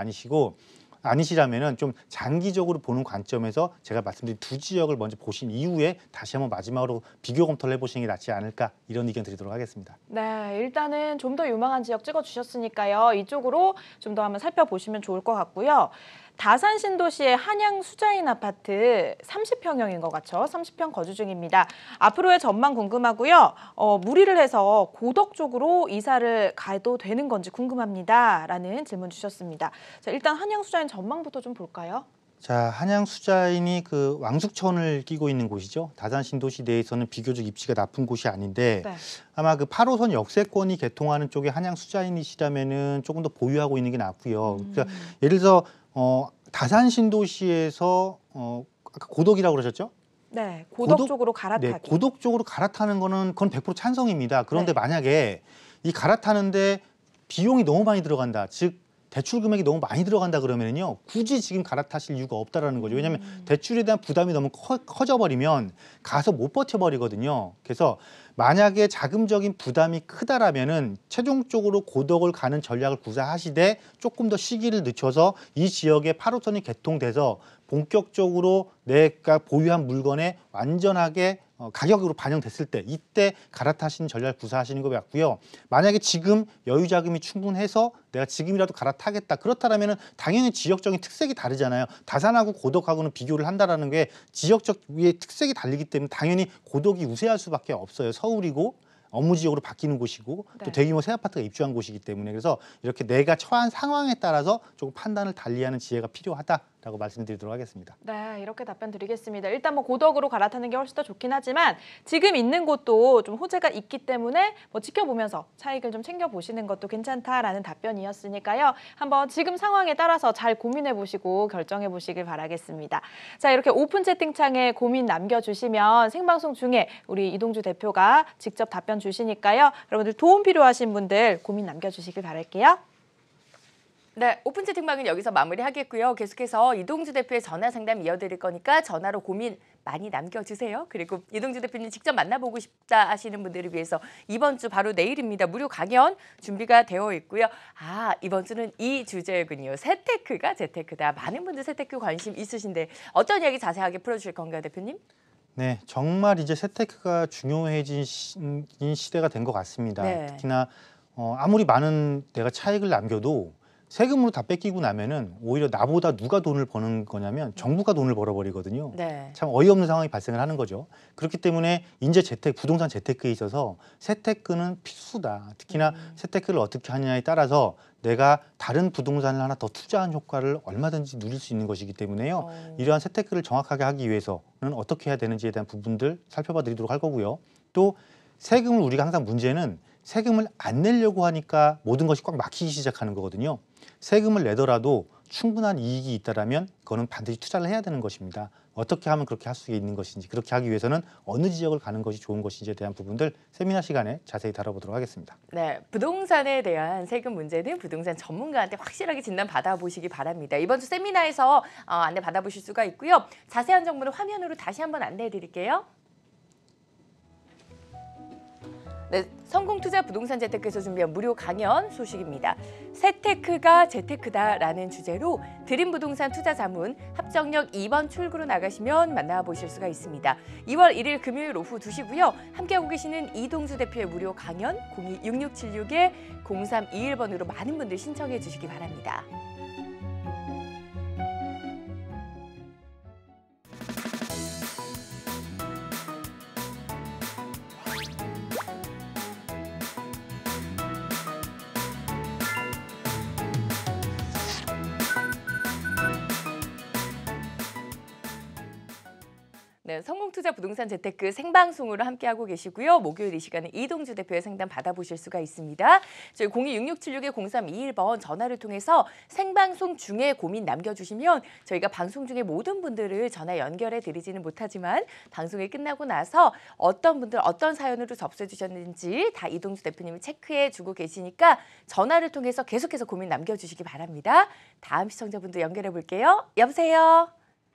S2: 아니시라면은 좀 장기적으로 보는 관점에서 제가 말씀드린 두 지역을 먼저 보신 이후에 다시 한번 마지막으로 비교 검토를 해보시는 게 낫지 않을까 이런 의견 드리도록 하겠습니다.
S3: 네, 일단은 좀 더 유망한 지역 찍어주셨으니까요. 이쪽으로 좀 더 한번 살펴보시면 좋을 것 같고요. 다산 신도시의 한양 수자인 아파트 30평형인 것 같죠? 30평 거주 중입니다. 앞으로의 전망 궁금하고요. 무리를 해서 고덕 쪽으로 이사를 가도 되는 건지 궁금합니다. 라는 질문 주셨습니다. 자, 일단 한양 수자인 전망부터 좀 볼까요?
S2: 자, 한양 수자인이 그 왕숙천을 끼고 있는 곳이죠. 다산 신도시 내에서는 비교적 입지가 나쁜 곳이 아닌데
S3: 네.
S2: 아마 그 8호선 역세권이 개통하는 쪽에 한양 수자인이시라면은 조금 더 보유하고 있는 게 낫고요. 그러니까 예를 들어서 다산 신도시에서 아까 고덕이라고 그러셨죠?
S3: 네, 고덕 쪽으로 갈아타기.
S2: 네, 고덕 쪽으로 갈아타는 거는 그건 100% 찬성입니다. 그런데
S3: 네.
S2: 만약에 이 갈아타는데 비용이 너무 많이 들어간다. 즉 대출 금액이 너무 많이 들어간다 그러면요 굳이 지금 갈아타실 이유가 없다라는 거죠. 왜냐하면 대출에 대한 부담이 너무 커져버리면 가서 못 버텨버리거든요. 그래서 만약에 자금적인 부담이 크다라면은 최종적으로 고덕을 가는 전략을 구사하시되 조금 더 시기를 늦춰서 이 지역에 8호선이 개통돼서 본격적으로 내가 보유한 물건에 완전하게 가격으로 반영됐을 때 이때 갈아타시는 전략을 구사하시는 것 같고요. 만약에 지금 여유 자금이 충분해서 내가 지금이라도 갈아타겠다. 그렇다면은 당연히 지역적인 특색이 다르잖아요. 다산하고 고덕하고는 비교를 한다라는 게 지역적 위에 특색이 다르기 때문에 당연히 고덕이 우세할 수밖에 없어요. 서울이고 업무 지역으로 바뀌는 곳이고
S3: 네.
S2: 또 대규모 새 아파트가 입주한 곳이기 때문에 그래서 이렇게 내가 처한 상황에 따라서 조금 판단을 달리하는 지혜가 필요하다라고 말씀드리도록 하겠습니다.
S3: 네, 이렇게 답변 드리겠습니다. 일단 뭐 고덕으로 갈아타는 게 훨씬 더 좋긴 하지만 지금 있는 곳도 좀 호재가 있기 때문에 뭐 지켜보면서 차익을 좀 챙겨보시는 것도 괜찮다라는 답변이었으니까요. 한번 지금 상황에 따라서 잘 고민해보시고 결정해보시길 바라겠습니다. 자, 이렇게 오픈 채팅창에 고민 남겨주시면 생방송 중에 우리 이동주 대표가 직접 답변 주시니까요. 여러분들 도움 필요하신 분들 고민 남겨주시길 바랄게요.
S1: 네, 오픈 채팅방은 여기서 마무리하겠고요. 계속해서 이동주 대표의 전화 상담 이어드릴 거니까 전화로 고민 많이 남겨주세요. 그리고 이동주 대표님 직접 만나보고 싶다 하시는 분들을 위해서 이번 주 바로 내일입니다. 무료 강연 준비가 되어 있고요. 아, 이번 주는 이 주제군요. 세테크가 재테크다. 많은 분들 세테크 관심 있으신데 어떤 이야기 자세하게 풀어주실 건가요, 대표님?
S2: 네, 정말 이제 세테크가 중요해진 시대가 된 것 같습니다.
S1: 네.
S2: 특히나 아무리 많은 내가 차익을 남겨도 세금으로 다 뺏기고 나면은 오히려 나보다 누가 돈을 버는 거냐면 정부가 돈을 벌어버리거든요.
S1: 네.
S2: 참 어이없는 상황이 발생을 하는 거죠. 그렇기 때문에 인재 재테크, 부동산 재테크에 있어서 세테크는 필수다. 특히나 세테크를 어떻게 하느냐에 따라서 내가 다른 부동산을 하나 더 투자한 효과를 얼마든지 누릴 수 있는 것이기 때문에요. 이러한 세테크를 정확하게 하기 위해서는 어떻게 해야 되는지에 대한 부분들 살펴봐 드리도록 할 거고요. 또 세금을 우리가 항상 문제는 세금을 안 내려고 하니까 모든 것이 꽉 막히기 시작하는 거거든요. 세금을 내더라도 충분한 이익이 있다라면 그거는 반드시 투자를 해야 되는 것입니다. 어떻게 하면 그렇게 할 수 있는 것인지, 그렇게 하기 위해서는 어느 지역을 가는 것이 좋은 것인지에 대한 부분들 세미나 시간에 자세히 다뤄보도록 하겠습니다.
S1: 네, 부동산에 대한 세금 문제는 부동산 전문가한테 확실하게 진단 받아보시기 바랍니다. 이번 주 세미나에서 안내 받아보실 수가 있고요. 자세한 정보는 화면으로 다시 한번 안내해 드릴게요. 네, 성공투자 부동산 재테크에서 준비한 무료 강연 소식입니다. 세테크가 재테크다라는 주제로 드림 부동산 투자 자문 합정역 2번 출구로 나가시면 만나보실 수가 있습니다. 2월 1일 금요일 오후 2시고요. 함께하고 계시는 이동주 대표의 무료 강연 02-6676-0321번으로 많은 분들 신청해 주시기 바랍니다. 네, 성공투자 부동산 재테크 생방송으로 함께하고 계시고요. 목요일 이 시간에 이동주 대표의 상담 받아보실 수가 있습니다. 저희 02-6676-0321번 전화를 통해서 생방송 중에 고민 남겨주시면 저희가 방송 중에 모든 분들을 전화 연결해 드리지는 못하지만 방송이 끝나고 나서 어떤 분들 어떤 사연으로 접수해 주셨는지 다 이동주 대표님이 체크해 주고 계시니까 전화를 통해서 계속해서 고민 남겨주시기 바랍니다. 다음 시청자분들 연결해 볼게요. 여보세요?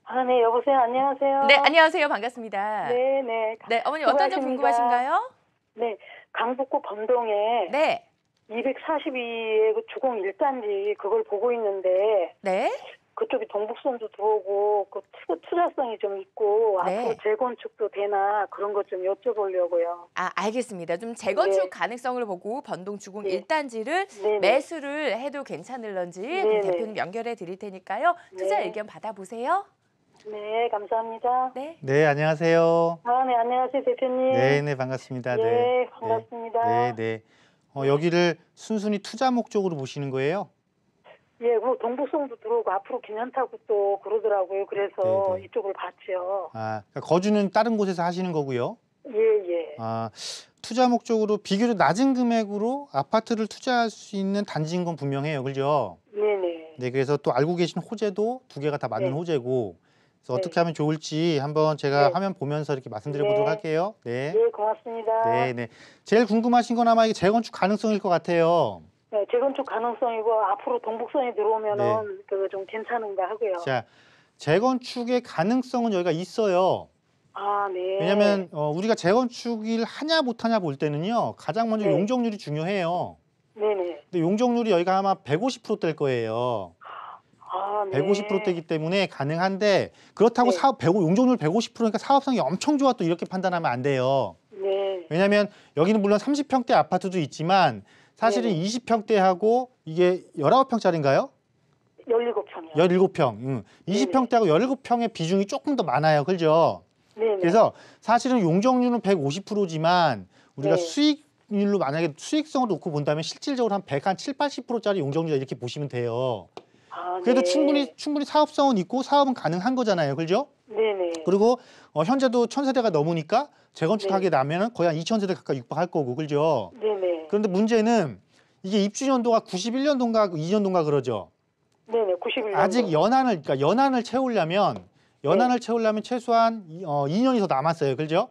S7: 아, 네, 여보세요. 안녕하세요.
S1: 네, 안녕하세요. 반갑습니다.
S7: 네, 네.
S1: 네, 어머니 어떤 점 궁금하신가요?
S7: 네, 강북구 범동에
S1: 네.
S7: 242의 그 주공 1단지 그걸 보고 있는데
S1: 네.
S7: 그쪽이 동북선도 들어오고 그 투자성이 좀 있고
S1: 네.
S7: 앞으로 재건축도 되나 그런 것 좀 여쭤보려고요.
S1: 아, 알겠습니다. 좀 재건축
S7: 네.
S1: 가능성을 보고 변동주공
S7: 네.
S1: 1단지를
S7: 네네.
S1: 매수를 해도 괜찮을런지 그럼
S7: 네네.
S1: 대표님 연결해 드릴 테니까요. 투자
S7: 네.
S1: 의견 받아보세요.
S7: 네, 감사합니다.
S1: 네.
S2: 네, 안녕하세요.
S7: 아, 네, 안녕하세요, 대표님.
S2: 네, 네, 반갑습니다.
S7: 네, 반갑습니다.
S2: 네, 네. 여기를 순순히 투자 목적으로 보시는 거예요?
S7: 예, 그 동북성도 들어오고 앞으로 괜찮다고 또 그러더라고요. 그래서
S2: 네네.
S7: 이쪽을 봤죠.
S2: 아, 그러니까 거주는 다른 곳에서 하시는 거고요.
S7: 예, 예.
S2: 아, 투자 목적으로 비교적 낮은 금액으로 아파트를 투자할 수 있는 단지인 건 분명해요. 그죠?
S7: 네네.
S2: 네, 그래서 또 알고 계신 호재도 두 개가 다 맞는
S7: 네.
S2: 호재고, 그래서
S7: 네.
S2: 어떻게 하면 좋을지 한번 제가
S7: 네.
S2: 화면 보면서 이렇게 말씀드려보도록
S7: 네.
S2: 할게요. 네.
S7: 예, 고맙습니다.
S2: 네, 네. 제일 궁금하신 건 아마 이게 재건축 가능성일 것 같아요.
S7: 네, 재건축 가능성이고 앞으로 동북선이 들어오면은 그거 좀 괜찮은가 하고요.
S2: 자, 재건축의 가능성은 여기가 있어요.
S7: 아, 네.
S2: 왜냐하면 우리가 재건축을 하냐 못하냐 볼 때는요, 가장 먼저
S7: 네.
S2: 용적률이 중요해요.
S7: 네네.
S2: 근데 용적률이 여기가 아마 150%대일 거예요.
S7: 아, 네.
S2: 150%대이기 때문에 가능한데 그렇다고
S7: 네.
S2: 용적률 150%니까 사업성이 엄청 좋아 또 이렇게 판단하면 안 돼요.
S7: 네.
S2: 왜냐하면 여기는 물론 30평대 아파트도 있지만 사실은
S7: 네네.
S2: 20평대하고 이게 19평짜리인가요?
S7: 17평이요.
S2: 17평. 20평대하고 17평의 비중이 조금 더 많아요. 그죠?
S7: 네네.
S2: 그래서 사실은 용적률은 150%지만 우리가
S7: 네.
S2: 수익률로 만약에 수익성을 놓고 본다면 실질적으로 한 7, 80%짜리 용적률 이렇게 보시면 돼요.
S7: 아,
S2: 그래도
S7: 네.
S2: 충분히 사업성은 있고 사업은 가능한 거잖아요. 그죠?
S7: 네네.
S2: 그리고 현재도 1000세대가 넘으니까 재건축하게
S7: 네.
S2: 되면 거의 한 2000세대 가까이 육박할 거고. 그죠?
S7: 네네.
S2: 그런데 문제는 이게 입주 연도가 91년도인가 2년도인가 그러죠.
S7: 네네. 91년도.
S2: 아직 연한을 채우려면 최소한 2년이 더 남았어요. 그죠?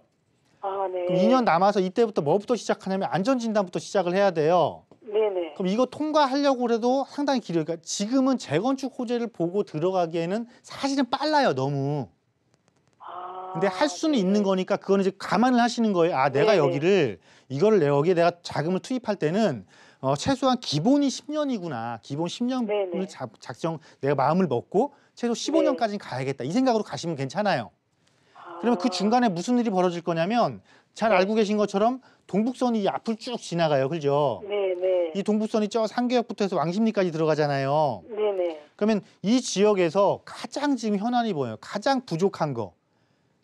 S7: 아, 네.
S2: 그럼 2년 남아서 이때부터 뭐부터 시작하냐면 안전진단부터 시작을 해야 돼요.
S7: 네네.
S2: 그럼 이거 통과하려고 해도 상당히 길어요. 그러니까 지금은 재건축 호재를 보고 들어가기에는 사실은 빨라요. 너무.
S7: 아,
S2: 근데 할 수는
S7: 네.
S2: 있는 거니까 그거는 이제 감안을 하시는 거예요. 아, 내가
S7: 네네.
S2: 여기에 내가 자금을 투입할 때는 최소한 기본이 10년이구나. 기본 10년을
S7: 네네.
S2: 내가 마음을 먹고 최소
S7: 네.
S2: 15년까지는 가야겠다. 이 생각으로 가시면 괜찮아요.
S7: 아,
S2: 그러면 그 중간에 무슨 일이 벌어질 거냐면 잘
S7: 네.
S2: 알고 계신 것처럼 동북선이 앞을 쭉 지나가요. 그죠?
S7: 네네.
S2: 이 동북선이 저 상계역부터 해서 왕십리까지 들어가잖아요.
S7: 네네.
S2: 그러면 이 지역에서 가장 지금 현안이 뭐예요? 가장 부족한 거.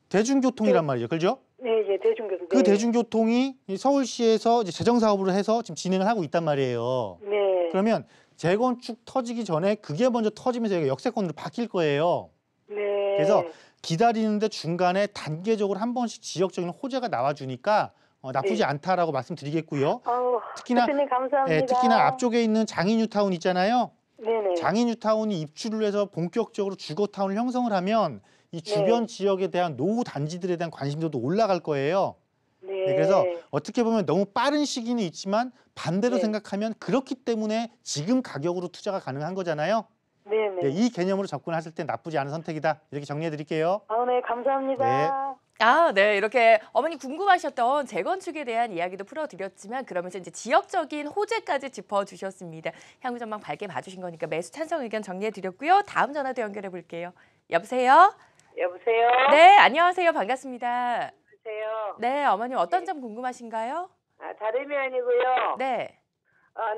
S2: 대중교통이란
S7: 네.
S2: 말이죠. 그죠?
S7: 네, 예, 대중교통.
S2: 그 대중교통이 이 서울시에서 이제 재정사업으로 해서 지금 진행을 하고 있단 말이에요.
S7: 네.
S2: 그러면 재건축 터지기 전에 그게 먼저 터지면서 여기가 역세권으로 바뀔 거예요.
S7: 네.
S2: 그래서 기다리는데 중간에 단계적으로 한 번씩 지역적인 호재가 나와주니까 나쁘지
S7: 네.
S2: 않다라고 말씀드리겠고요.
S7: 아우,
S2: 특히나
S7: 대표님 감사합니다.
S2: 예, 특히나 앞쪽에 있는 장인뉴타운 있잖아요.
S7: 네네.
S2: 장인뉴타운이 입주를 해서 본격적으로 주거타운을 형성을 하면 이 주변
S7: 네.
S2: 지역에 대한 노후 단지들에 대한 관심도도 올라갈 거예요.
S7: 네.
S2: 네, 그래서 어떻게 보면 너무 빠른 시기는 있지만 반대로
S7: 네.
S2: 생각하면 그렇기 때문에 지금 가격으로 투자가 가능한 거잖아요.
S7: 네네.
S2: 네, 이 개념으로 접근하실 때 나쁘지 않은 선택이다. 이렇게 정리해 드릴게요.
S7: 아, 네, 감사합니다.
S1: 아, 네. 이렇게 어머니 궁금하셨던 재건축에 대한 이야기도 풀어드렸지만 그러면서 이제 지역적인 호재까지 짚어주셨습니다. 향후 전망 밝게 봐주신 거니까 매수 찬성 의견 정리해드렸고요. 다음 전화도 연결해 볼게요. 여보세요?
S4: 여보세요?
S1: 네, 안녕하세요. 반갑습니다.
S4: 여보세요?
S1: 네, 어머님 어떤 점 궁금하신가요?
S4: 아, 다름이 아니고요.
S1: 네.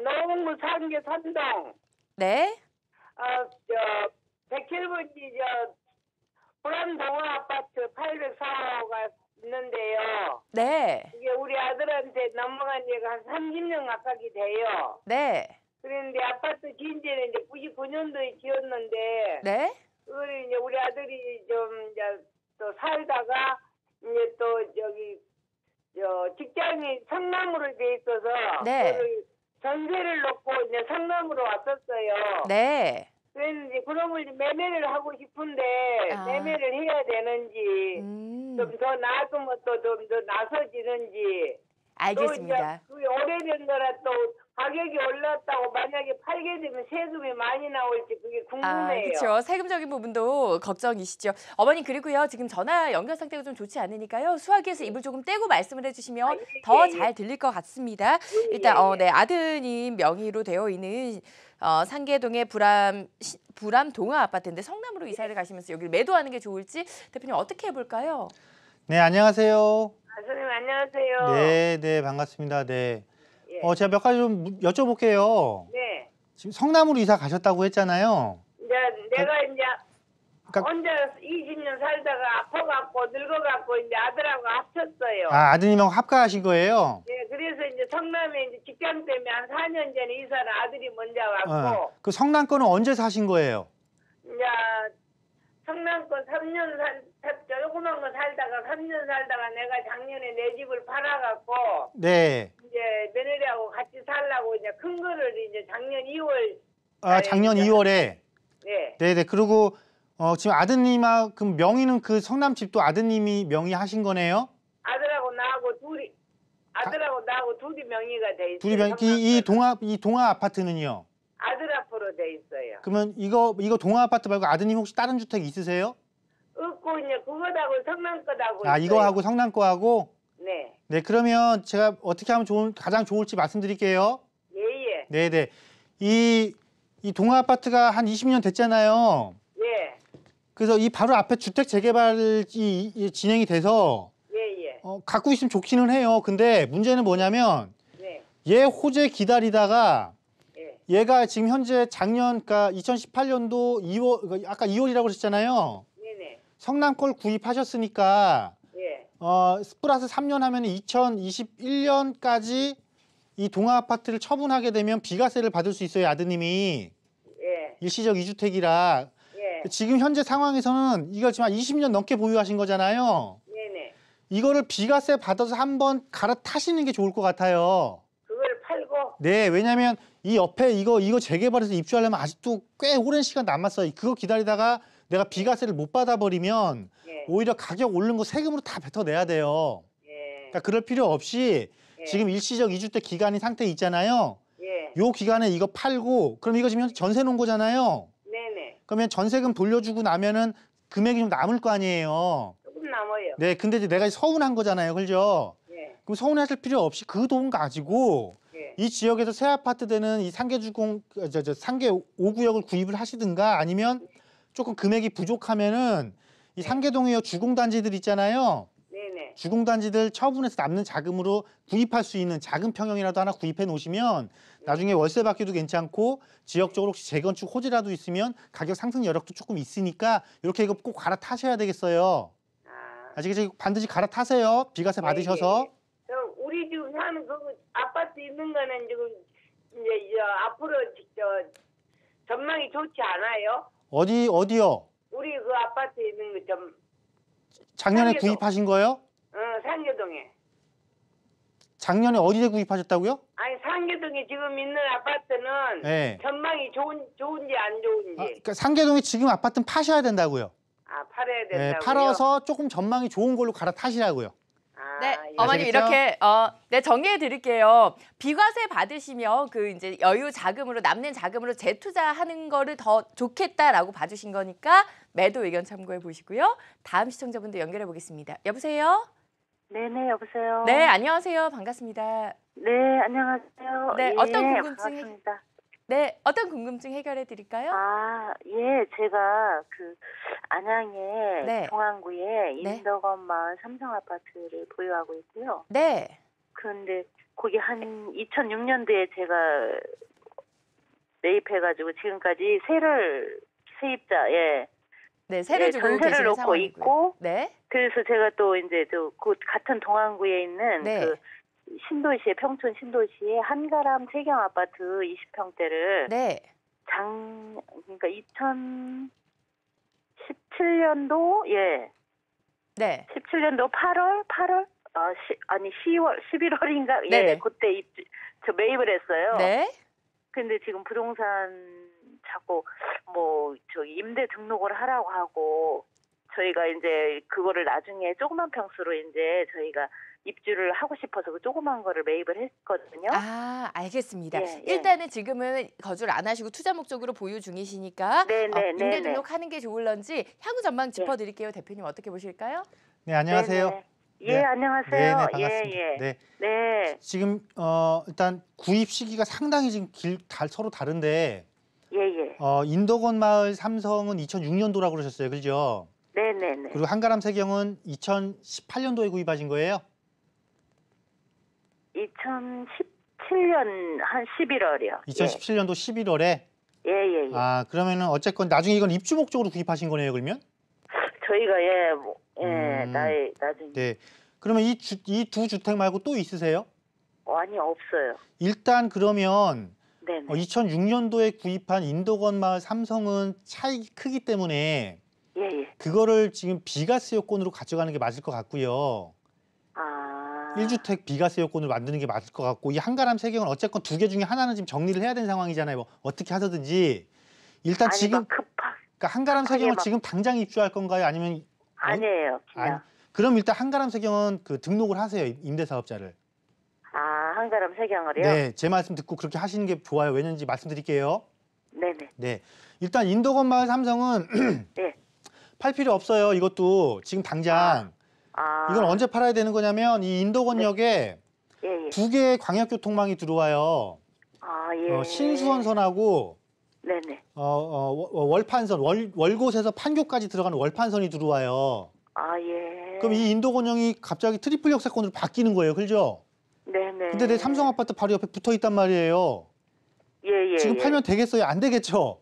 S4: 노원구 상계 산동,
S1: 네.
S4: 107번지 보람동화 아파트 804호가 있는데요.
S1: 네.
S4: 이게 우리 아들한테 넘어간 지가 한 30년 가까이 돼요.
S1: 네.
S4: 그런데 아파트 지은 지는 이제 99년도에 지었는데,
S1: 네.
S4: 그걸 이제 우리 아들이 좀 이제 또 살다가 이제 또 직장이 성남으로 돼 있어서
S1: 네.
S4: 그걸 전세를 놓고 이제 성남으로 왔었어요.
S1: 네.
S4: 그랬는데 그러면 이제 매매를 하고 싶은데
S1: 아.
S4: 매매를 해야 되는지 좀 더 나아두면 또 좀 더 나서지는지
S1: 알겠습니다.
S4: 또 이제 그 오래된 거라 또
S8: 가격이 올랐다고 만약에 팔게 되면 세금이 많이 나올지 그게 궁금해요.
S1: 그렇죠. 세금적인 부분도 걱정이시죠. 어머니 그리고요. 지금 전화 연결 상태가 좀 좋지 않으니까요. 수화기에서 입을 조금 떼고 말씀을 해주시면 더 잘 들릴 것 같습니다. 일단 네, 아드님 명의로 되어 있는 상계동의 불암 동아 아파트인데 성남으로 이사를 가시면서 여기를 매도하는 게 좋을지 대표님 어떻게 해볼까요?
S2: 네, 안녕하세요.
S8: 선생님 안녕하세요.
S2: 네, 네, 반갑습니다. 네.
S8: 예.
S2: 제가 몇 가지 좀 여쭤볼게요.
S8: 네.
S2: 지금 성남으로 이사 가셨다고 했잖아요.
S8: 이제 내가 이제
S2: 그러니까-
S8: 혼자 20년 살다가 아파갖고 늙어갖고 이제 아들하고 합쳤어요.
S2: 아드님하고 합가하신 거예요?
S8: 네, 그래서 이제 성남에 이제 직장 때문에 한 4년 전에 이사를 아들이 먼저 왔고,
S2: 그 성남 거는 언제 사신 거예요?
S8: 이제 성남권 3년 조그만 거 살다가 3년 살다가 내가 작년에 내 집을 팔아갖고,
S2: 네.
S8: 이제 며느리하고 같이 살라고 이제 큰 거를 이제 작년 2월.
S2: 작년 2월에.
S8: 네.
S2: 네네. 그리고 지금 아드님하고 그 명의는 그 성남 집도 아드님이 명의하신 거네요?
S8: 아들하고 나하고 둘이 명의가 돼 있어요.
S2: 둘이 이 동아 아파트는요?
S8: 아들 앞으로 돼 있어요.
S2: 그러면 이거 동아 아파트 말고 아드님 혹시 다른 주택 있으세요?
S8: 없고 이제 그거하고 성남 거하고 있어요.
S2: 이거하고 성남 거하고?
S8: 네.
S2: 네. 그러면 제가 어떻게 하면 가장 좋을지 말씀드릴게요.
S8: 예예.
S2: 네네. 이 동아 아파트가 한 20년 됐잖아요.
S8: 예.
S2: 그래서 이 바로 앞에 주택 재개발이 진행이 돼서
S8: 예예.
S2: 갖고 있으면 좋기는 해요. 근데 문제는 뭐냐면
S8: 네.
S2: 얘 호재 기다리다가
S8: 예.
S2: 얘가 지금 현재 작년 그러니까 2018년도 2월 아까 2월이라고 그러셨잖아요.
S8: 네네.
S2: 성남 걸 구입하셨으니까
S8: 예.
S2: 플러스 3년 하면 2021년까지 이 동아 아파트를 처분하게 되면 비과세를 받을 수 있어요, 아드님이.
S8: 예.
S2: 일시적 2주택이라.
S8: 예.
S2: 지금 현재 상황에서는 이걸 지금 한 20년 넘게 보유하신 거잖아요.
S8: 네네.
S2: 이거를 비과세 받아서 한번 갈아타시는 게 좋을 것 같아요.
S8: 그걸 팔고.
S2: 네, 왜냐면 이 옆에 이거 재개발해서 입주하려면 아직도 꽤 오랜 시간 남았어요. 그거 기다리다가 내가 비과세를 못 받아버리면
S8: 예.
S2: 오히려 가격 오른 거 세금으로 다 뱉어내야 돼요.
S8: 예.
S2: 그러니까 그럴 필요 없이
S8: 예.
S2: 지금 일시적 2주택 기간이 상태에 있잖아요.
S8: 예.
S2: 요 기간에 이거 팔고 그럼 이거 지금 현재 전세 놓은 거잖아요.
S8: 네네.
S2: 그러면 전세금 돌려주고 나면은 금액이 좀 남을 거 아니에요.
S8: 조금 남아요.
S2: 네, 근데 이제 내가 서운한 거잖아요, 그죠?
S8: 예.
S2: 그럼 서운하실 필요 없이 그 돈 가지고
S8: 예.
S2: 이 지역에서 새 아파트 되는 이 상계주공 상계 5구역을 구입을 하시든가 아니면 조금 금액이 부족하면은 이 상계동에 주공단지들 있잖아요.
S8: 네네.
S2: 주공단지들 처분해서 남는 자금으로 구입할 수 있는 작은 평형이라도 하나 구입해 놓으시면 나중에 월세 받기도 괜찮고 지역적으로 혹시 재건축 호재라도 있으면 가격 상승 여력도 조금 있으니까 이렇게 이거 꼭 갈아타셔야 되겠어요. 아시겠죠? 반드시 갈아타세요. 비과세 받으셔서.
S8: 저 우리 지금 사는 그 아파트 있는 거는 지금 이제 앞으로 전망이 좋지 않아요?
S2: 어디요?
S8: 우리 그 아파트에 있는 거 좀
S2: 작년에
S8: 상계동.
S2: 구입하신 거예요?
S8: 상계동에.
S2: 작년에 어디에 구입하셨다고요?
S8: 아니 상계동에 지금 있는 아파트는
S2: 네.
S8: 전망이 좋은지 안 좋은지.
S2: 그러니까 상계동에 지금 아파트는 파셔야 된다고요.
S8: 팔아야 된다고요?
S2: 네, 팔아서 조금 전망이 좋은 걸로 갈아타시라고요.
S1: 네,
S8: 예.
S1: 어머님
S2: 아시겠죠?
S1: 이렇게 네, 정리해 드릴게요. 비과세 받으시면 그 이제 여유 자금으로 남는 자금으로 재투자하는 거를 더 좋겠다라고 봐주신 거니까 매도 의견 참고해 보시고요. 다음 시청자분들 연결해 보겠습니다. 여보세요?
S6: 네네, 여보세요.
S1: 네, 안녕하세요. 반갑습니다.
S6: 네, 안녕하세요.
S1: 네, 어떤 궁금증이-
S6: 반갑습니다.
S1: 네, 어떤 궁금증 해결해 드릴까요?
S6: 예, 제가 그 안양에
S1: 네.
S6: 동안구에
S1: 네.
S6: 인덕원 마을 삼성 아파트를 보유하고 있고요.
S1: 네.
S6: 그런데 거기 한 2006년도에 제가 매입해가지고 지금까지 세입자,
S1: 네, 세를 주고
S6: 전세를
S1: 계시는
S6: 놓고
S1: 상황이고요.
S6: 있고,
S1: 네.
S6: 그래서 제가 또 이제 그 같은 동안구에 있는
S1: 네.
S6: 그 신도시에 평촌 신도시에 한가람 세경 아파트 20평대를
S1: 네.
S6: 그러니까 2017년도
S1: 네.
S6: 17년도 8월 10월 11월인가
S1: 네네.
S6: 그때 저 매입을 했어요.
S1: 네.
S6: 근데 지금 부동산 자꾸 임대 등록을 하라고 하고 저희가 이제 그거를 나중에 조그만 평수로 이제 저희가 입주를 하고 싶어서 그 조그만 거를 매입을 했거든요.
S1: 아, 알겠습니다.
S6: 예, 예.
S1: 일단은 지금은 거주를 안 하시고 투자 목적으로 보유 중이시니까 임대 등록하는 게 좋을런지 향후 전망 짚어드릴게요. 대표님 어떻게 보실까요?
S2: 네, 안녕하세요.
S6: 네네. 예, 안녕하세요.
S2: 네, 반갑습니다.
S6: 예, 예.
S2: 네.
S6: 네.
S2: 지금 일단 구입 시기가 상당히 지금 서로 다른데
S6: 예, 예.
S2: 인덕원 마을 삼성은 2006년도라고 그러셨어요. 그죠?
S6: 네, 네, 네.
S2: 그리고 한가람 세경은 2018년도에 구입하신 거예요?
S6: 2017년 한 11월이요.
S2: 2017년도 11월에?
S6: 예, 예, 예.
S2: 아, 그러면은 어쨌건 나중에 이건 입주 목적으로 구입하신 거네요, 그러면?
S6: 저희가 나중에
S2: 네. 그러면 이 두 주택 말고 또 있으세요?
S6: 아니 없어요.
S2: 일단 그러면
S6: 네, 네.
S2: 2006년도에 구입한 인덕원 마을 삼성은 차익이 크기 때문에
S6: 예, 예.
S2: 그거를 지금 비과세 요건으로 가져가는 게 맞을 것 같고요.
S6: 아.
S2: 1주택 비과세 요건을 만드는 게 맞을 것 같고 이 한가람 세경은 어쨌건 두 개 중에 하나는 지금 정리를 해야 되는 상황이잖아요. 뭐 어떻게 하든지 일단
S6: 아니,
S2: 지금
S6: 급하.
S2: 그러니까 한가람 세경을
S6: 막-
S2: 지금 당장 입주할 건가요? 아니면
S6: 아니에요. 그냥.
S2: 아니, 그럼 일단 한가람 세경은 그 등록을 하세요. 임대사업자를.
S6: 아, 한가람 세경을요?
S2: 네, 제 말씀 듣고 그렇게 하시는 게 좋아요. 왜냐는지 말씀드릴게요.
S6: 네, 네.
S2: 네, 일단 인덕원 마을 삼성은
S6: 네.
S2: 팔 필요 없어요. 이것도 지금 당장.
S6: 아.
S2: 이건 언제 팔아야 되는 거냐면 이 인덕원역에
S6: 예, 예.
S2: 두 개의 광역교통망이 들어와요.
S6: 아, 예.
S2: 신수원선하고
S6: 네, 네.
S2: 월판선, 월곶에서 판교까지 들어가는 월판선이 들어와요.
S6: 아, 예.
S2: 그럼 이 인덕원역이 갑자기 트리플 역세권으로 바뀌는 거예요. 그죠?
S6: 네, 네.
S2: 근데 내 삼성 아파트 바로 옆에 붙어 있단 말이에요.
S6: 예, 예.
S2: 지금
S6: 예.
S2: 팔면 되겠어요? 안 되겠죠?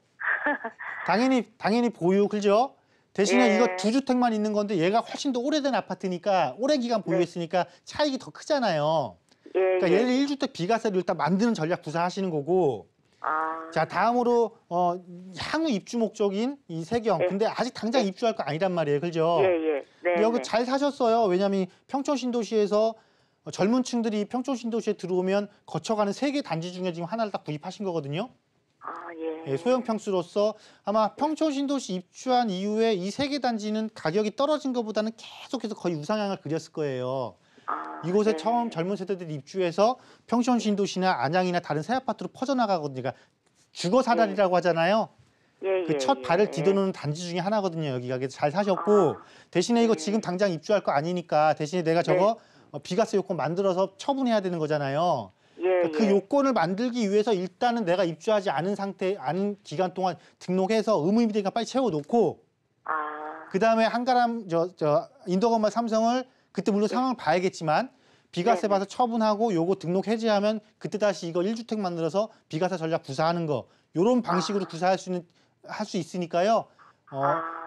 S2: 당연히 보유, 그죠? 대신에
S6: 예.
S2: 이거 두 주택만 있는 건데 얘가 훨씬 더 오래된 아파트니까 오랜 기간 보유했으니까 차익이 더 크잖아요.
S6: 예,
S2: 그러니까
S6: 예.
S2: 얘를 1주택 비과세로 일단 만드는 전략 구사하시는 거고.
S6: 아.
S2: 자, 다음으로 향후 입주 목적인 이 세경.
S6: 예.
S2: 근데 아직 당장 입주할 거 아니란 말이에요. 그죠?
S6: 예, 예. 네.
S2: 여기
S6: 네.
S2: 잘 사셨어요. 왜냐하면 평촌 신도시에서 젊은 층들이 평촌 신도시에 들어오면 거쳐가는 세 개 단지 중에 지금 하나를 딱 구입하신 거거든요.
S6: 아, 예.
S2: 예, 소형 평수로서 아마 평촌 신도시 입주한 이후에 이 세 개 단지는 가격이 떨어진 것보다는 계속해서 거의 우상향을 그렸을 거예요.
S6: 아,
S2: 이곳에
S6: 네.
S2: 처음 젊은 세대들이 입주해서 평촌 신도시나 안양이나 다른 새 아파트로 퍼져나가거든요. 그러니까 주거 사다리라고 하잖아요.
S6: 예,
S2: 그
S6: 예,
S2: 첫
S6: 예.
S2: 발을 디뎌놓는 단지 중에 하나거든요. 여기가. 그래서 잘 사셨고 대신에 이거 지금 당장 입주할 거 아니니까 대신에 내가 저거 비과세 요건 만들어서 처분해야 되는 거잖아요.
S6: 예,
S2: 그러니까 그
S6: 예.
S2: 요건을 만들기 위해서 일단은 내가 입주하지 않은 기간 동안 등록해서 의무임대가 빨리 채워놓고
S6: 아.
S2: 그 다음에 한가람 인덕원 마을 삼성을 그때 물론 상황을 봐야겠지만 비과세
S6: 네,
S2: 봐서 처분하고 요거 등록 해제하면 그때 다시 이거 1주택 만들어서 비과세 전략 구사하는 거 요런 방식으로 구사할 할 수 있으니까요.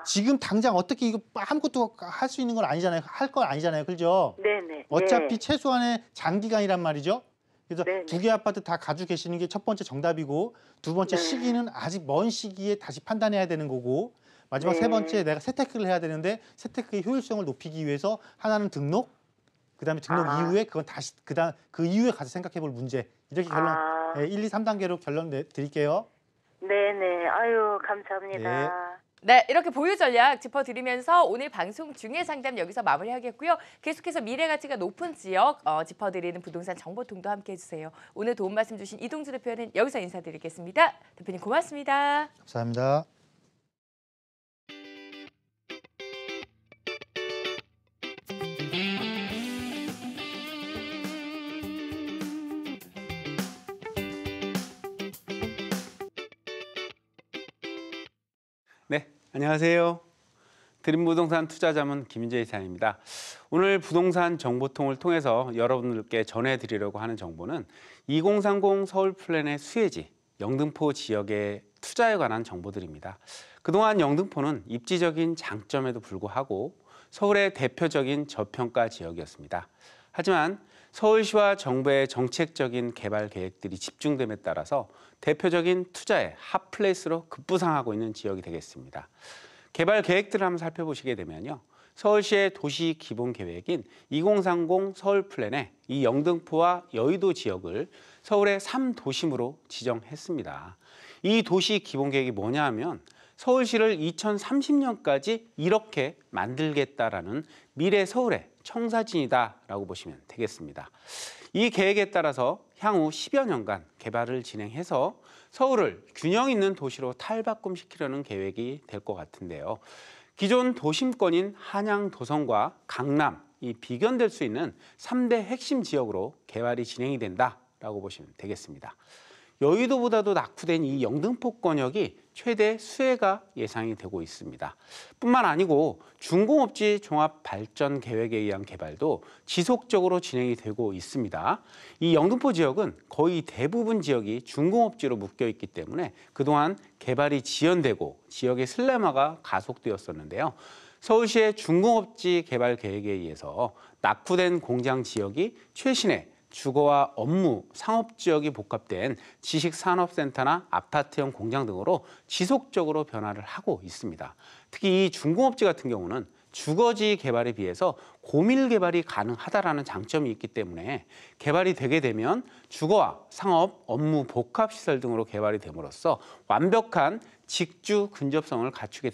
S2: 지금 당장 어떻게 이거 아무것도 할 수 있는 건 아니잖아요. 할 건 아니잖아요. 그죠?
S6: 네네.
S2: 어차피
S6: 예.
S2: 최소한의 장기간이란 말이죠. 그래서
S6: 네네.
S2: 두 개 아파트 다 가지고 계시는 게 첫 번째 정답이고 두 번째
S6: 네.
S2: 시기는 아직 먼 시기에 다시 판단해야 되는 거고 마지막
S6: 네.
S2: 세 번째 내가 세테크를 해야 되는데 세테크의 효율성을 높이기 위해서 하나는 등록 그다음에 등록 이후에 그건 다시 그 이후에 가서 생각해 볼 문제 이렇게 결론 1, 2, 3단계로 결론 드릴게요.
S6: 네네. 아유, 감사합니다.
S1: 네, 이렇게 보유 전략 짚어드리면서 오늘 방송 중에 상담 여기서 마무리하겠고요. 계속해서 미래 가치가 높은 지역 짚어드리는 부동산 정보통도 함께해 주세요. 오늘 도움 말씀 주신 이동주 대표는 여기서 인사드리겠습니다. 대표님 고맙습니다.
S2: 감사합니다.
S9: 네, 안녕하세요. 드림부동산 투자자문 김인재 이사입니다. 오늘 부동산 정보통을 통해서 여러분들께 전해드리려고 하는 정보는 2030 서울 플랜의 수혜지, 영등포 지역의 투자에 관한 정보들입니다. 그동안 영등포는 입지적인 장점에도 불구하고 서울의 대표적인 저평가 지역이었습니다. 하지만 서울시와 정부의 정책적인 개발 계획들이 집중됨에 따라서 대표적인 투자의 핫플레이스로 급부상하고 있는 지역이 되겠습니다. 개발 계획들을 한번 살펴보시게 되면요. 서울시의 도시 기본 계획인 2030 서울 플랜에 이 영등포와 여의도 지역을 서울의 3도심으로 지정했습니다. 이 도시 기본 계획이 뭐냐 하면 서울시를 2030년까지 이렇게 만들겠다라는 미래 서울의 청사진이다라고 보시면 되겠습니다. 이 계획에 따라서 향후 10여 년간 개발을 진행해서 서울을 균형 있는 도시로 탈바꿈시키려는 계획이 될 것 같은데요. 기존 도심권인 한양, 도성과 강남, 이 비견될 수 있는 3대 핵심 지역으로 개발이 진행이 된다라고 보시면 되겠습니다. 여의도보다도 낙후된 이 영등포권역이 최대 수혜가 예상이 되고 있습니다. 뿐만 아니고 중공업지 종합발전계획에 의한 개발도 지속적으로 진행이 되고 있습니다. 이 영등포 지역은 거의 대부분 지역이 중공업지로 묶여 있기 때문에 그동안 개발이 지연되고 지역의 슬램화가 가속되었었는데요. 서울시의 중공업지 개발 계획에 의해서 낙후된 공장 지역이 최신의 주거와 업무, 상업지역이 복합된 지식산업센터나 아파트형 공장 등으로 지속적으로 변화를 하고 있습니다. 특히 이 중공업지 같은 경우는 주거지 개발에 비해서 고밀 개발이 가능하다라는 장점이 있기 때문에 개발이 되게 되면 주거와 상업, 업무, 복합시설 등으로 개발이 됨으로써 완벽한 직주 근접성을 갖추게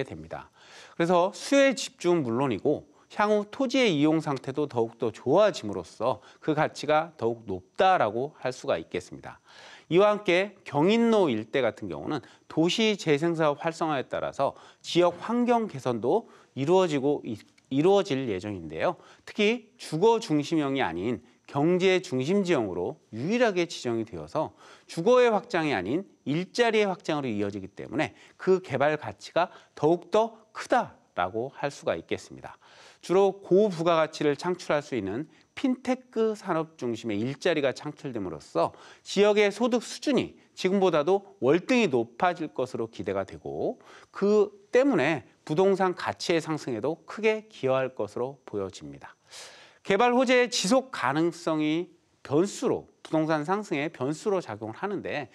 S9: 됩니다. 그래서 수요 집중은 물론이고 향후 토지의 이용 상태도 더욱더 좋아짐으로써 그 가치가 더욱 높다라고 할 수가 있겠습니다. 이와 함께 경인로 일대 같은 경우는 도시 재생사업 활성화에 따라서 지역 환경 개선도 이루어질 예정인데요. 특히 주거 중심형이 아닌 경제 중심 지형으로 유일하게 지정이 되어서 주거의 확장이 아닌 일자리의 확장으로 이어지기 때문에 그 개발 가치가 더욱더 크다라고 할 수가 있겠습니다. 주로 고부가가치를 창출할 수 있는 핀테크 산업 중심의 일자리가 창출됨으로써 지역의 소득 수준이 지금보다도 월등히 높아질 것으로 기대가 되고 그 때문에 부동산 가치의 상승에도 크게 기여할 것으로 보여집니다. 개발 호재의 지속 가능성이 부동산 상승의 변수로 작용을 하는데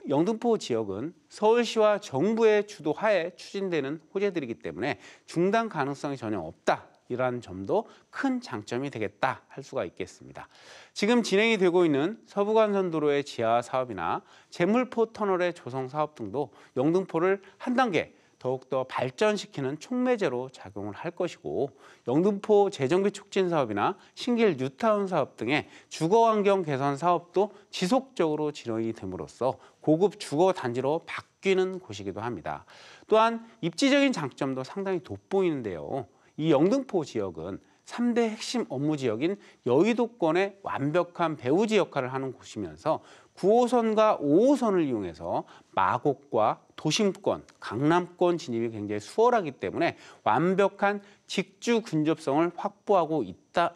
S9: 영등포 지역은 서울시와 정부의 주도하에 추진되는 호재들이기 때문에 중단 가능성이 전혀 없다. 이러한 점도 큰 장점이 되겠다 할 수가 있겠습니다. 지금 진행이 되고 있는 서부간선도로의 지하 사업이나 제물포 터널의 조성 사업 등도 영등포를 한 단계 더욱더 발전시키는 촉매제로 작용을 할 것이고 영등포 재정비 촉진 사업이나 신길 뉴타운 사업 등의 주거환경 개선 사업도 지속적으로 진행이 됨으로써 고급 주거 단지로 바뀌는 곳이기도 합니다. 또한 입지적인 장점도 상당히 돋보이는데요. 이 영등포 지역은 3대 핵심 업무 지역인 여의도권의 완벽한 배후지 역할을 하는 곳이면서 9호선과 5호선을 이용해서 마곡과 도심권, 강남권 진입이 굉장히 수월하기 때문에 완벽한 직주 근접성을 확보하고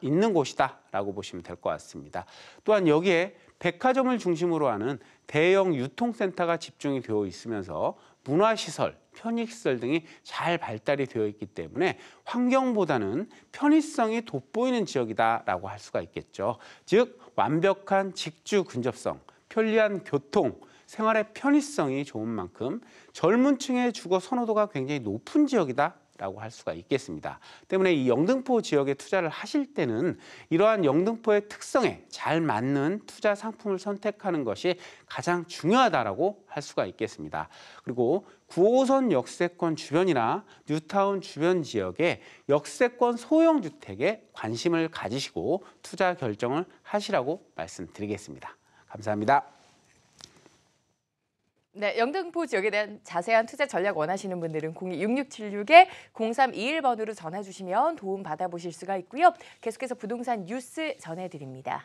S9: 있는 곳이다라고 보시면 될 것 같습니다. 또한 여기에 백화점을 중심으로 하는 대형 유통센터가 집중이 되어 있으면서 문화시설, 편의시설 등이 잘 발달이 되어 있기 때문에 환경보다는 편의성이 돋보이는 지역이다라고 할 수가 있겠죠. 즉 완벽한 직주 근접성, 편리한 교통, 생활의 편의성이 좋은 만큼 젊은 층의 주거 선호도가 굉장히 높은 지역이다라고 할 수가 있겠습니다. 때문에 이 영등포 지역에 투자를 하실 때는 이러한 영등포의 특성에 잘 맞는 투자 상품을 선택하는 것이 가장 중요하다라고 할 수가 있겠습니다. 그리고 9호선 역세권 주변이나 뉴타운 주변 지역의 역세권 소형 주택에 관심을 가지시고 투자 결정을 하시라고 말씀드리겠습니다. 감사합니다.
S1: 네, 영등포 지역에 대한 자세한 투자 전략 원하시는 분들은 02-6676-0321번으로 전화 주시면 도움 받아보실 수가 있고요. 계속해서 부동산 뉴스 전해드립니다.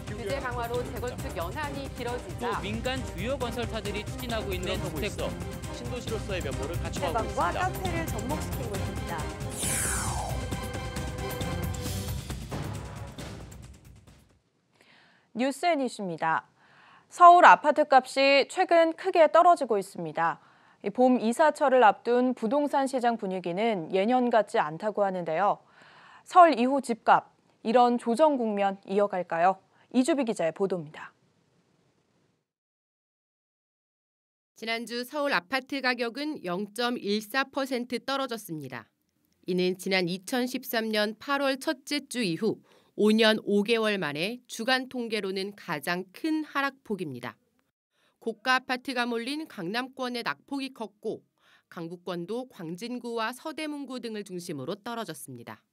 S10: 규제 강화로 재건축 연한이 길어지자
S11: 또 민간 주요 건설사들이 추진하고 있는 주택도 신도시로서의 면모를 갖춰가고 있습니다.
S10: 해방과 카페를 접목시키고 있습니다.
S3: 뉴스앤이슈입니다. 서울 아파트값이 최근 크게 떨어지고 있습니다. 봄 이사철을 앞둔 부동산 시장 분위기는 예년 같지 않다고 하는데요. 설 이후 집값, 이런 조정 국면 이어갈까요? 이주비 기자의 보도입니다.
S12: 지난주 서울 아파트 가격은 0.14% 떨어졌습니다. 이는 지난 2013년 8월 첫째 주 이후 5년 5개월 만에 주간 통계로는 가장 큰 하락폭입니다. 고가 아파트가 몰린 강남권의 낙폭이 컸고 강북권도 광진구와 서대문구 등을 중심으로 떨어졌습니다.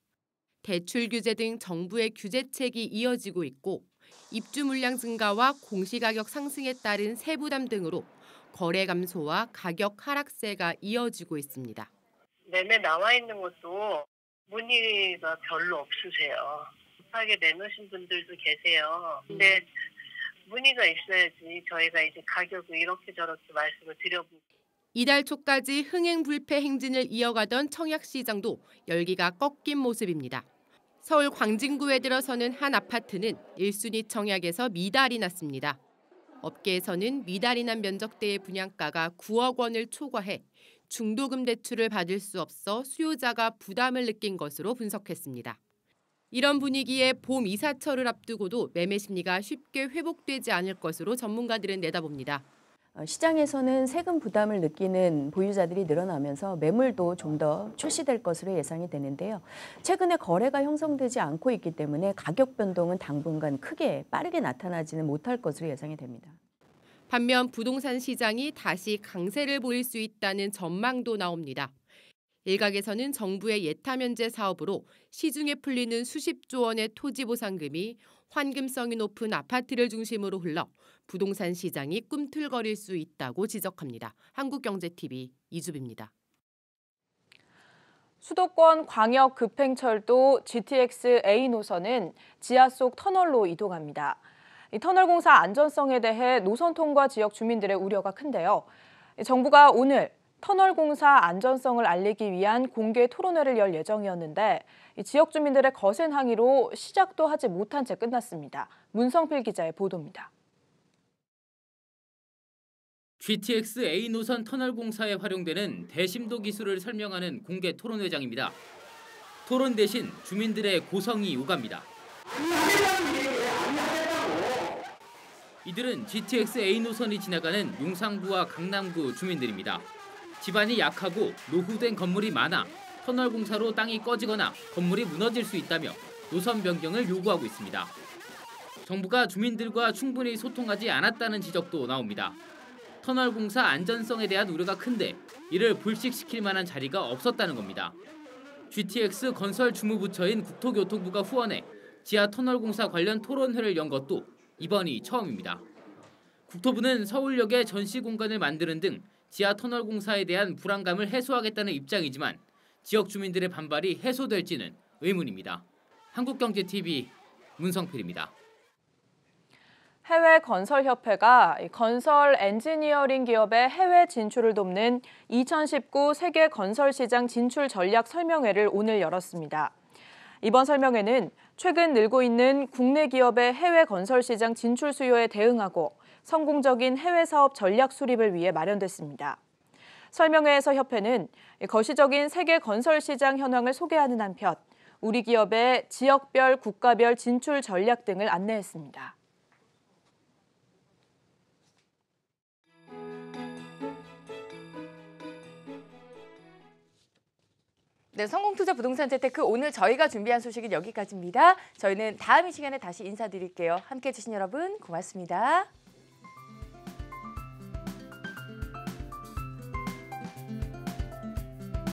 S12: 대출 규제 등 정부의 규제책이 이어지고 있고 입주 물량 증가와 공시가격 상승에 따른 세부담 등으로 거래 감소와 가격 하락세가 이어지고 있습니다.
S13: 매매 나와 있는 것도 문의가 별로 없으세요. 급하게 내놓으신 분들도 계세요. 근데 문의가 있어야지 저희가 이제 가격을 이렇게 저렇게 말씀을 드려보고.
S12: 이달 초까지 흥행 불패 행진을 이어가던 청약시장도 열기가 꺾인 모습입니다. 서울 광진구에 들어서는 한 아파트는 1순위 청약에서 미달이 났습니다. 업계에서는 미달이 난 면적대의 분양가가 9억 원을 초과해 중도금 대출을 받을 수 없어 수요자가 부담을 느낀 것으로 분석했습니다. 이런 분위기에 봄 이사철을 앞두고도 매매 심리가 쉽게 회복되지 않을 것으로 전문가들은 내다봅니다.
S1: 시장에서는 세금 부담을 느끼는 보유자들이 늘어나면서 매물도 좀 더 출시될 것으로 예상이 되는데요. 최근에 거래가 형성되지 않고 있기 때문에 가격 변동은 당분간 빠르게 나타나지는 못할 것으로 예상이 됩니다.
S12: 반면 부동산 시장이 다시 강세를 보일 수 있다는 전망도 나옵니다. 일각에서는 정부의 예타면제 사업으로 시중에 풀리는 수십조 원의 토지 보상금이 환금성이 높은 아파트를 중심으로 흘러 부동산 시장이 꿈틀거릴 수 있다고 지적합니다. 한국경제TV 이주비입니다.
S3: 수도권 광역 급행철도 GTX A 노선은 지하 속 터널로 이동합니다. 이 터널 공사 안전성에 대해 노선 통과 지역 주민들의 우려가 큰데요. 정부가 오늘 터널 공사 안전성을 알리기 위한 공개 토론회를 열 예정이었는데 지역 주민들의 거센 항의로 시작도 하지 못한 채 끝났습니다. 문성필 기자의 보도입니다.
S14: GTX A 노선 터널 공사에 활용되는 대심도 기술을 설명하는 공개 토론회장입니다. 토론 대신 주민들의 고성이 오갑니다. 이들은 GTX A 노선이 지나가는 용산구와 강남구 주민들입니다. 집안이 약하고 노후된 건물이 많아 터널 공사로 땅이 꺼지거나 건물이 무너질 수 있다며 노선 변경을 요구하고 있습니다. 정부가 주민들과 충분히 소통하지 않았다는 지적도 나옵니다. 터널 공사 안전성에 대한 우려가 큰데 이를 불식시킬 만한 자리가 없었다는 겁니다. GTX 건설 주무부처인 국토교통부가 후원해 지하 터널 공사 관련 토론회를 연 것도 이번이 처음입니다. 국토부는 서울역에 전시 공간을 만드는 등 지하 터널 공사에 대한 불안감을 해소하겠다는 입장이지만 지역 주민들의 반발이 해소될지는 의문입니다. 한국경제TV 문성필입니다.
S3: 해외 건설협회가 건설 엔지니어링 기업의 해외 진출을 돕는 2019 세계 건설시장 진출 전략 설명회를 오늘 열었습니다. 이번 설명회는 최근 늘고 있는 국내 기업의 해외 건설시장 진출 수요에 대응하고 성공적인 해외 사업 전략 수립을 위해 마련됐습니다. 설명회에서 협회는 거시적인 세계 건설시장 현황을 소개하는 한편 우리 기업의 지역별, 국가별 진출 전략 등을 안내했습니다.
S1: 네, 성공투자 부동산 재테크 오늘 저희가 준비한 소식은 여기까지입니다. 저희는 다음 이 시간에 다시 인사드릴게요. 함께해 주신 여러분 고맙습니다.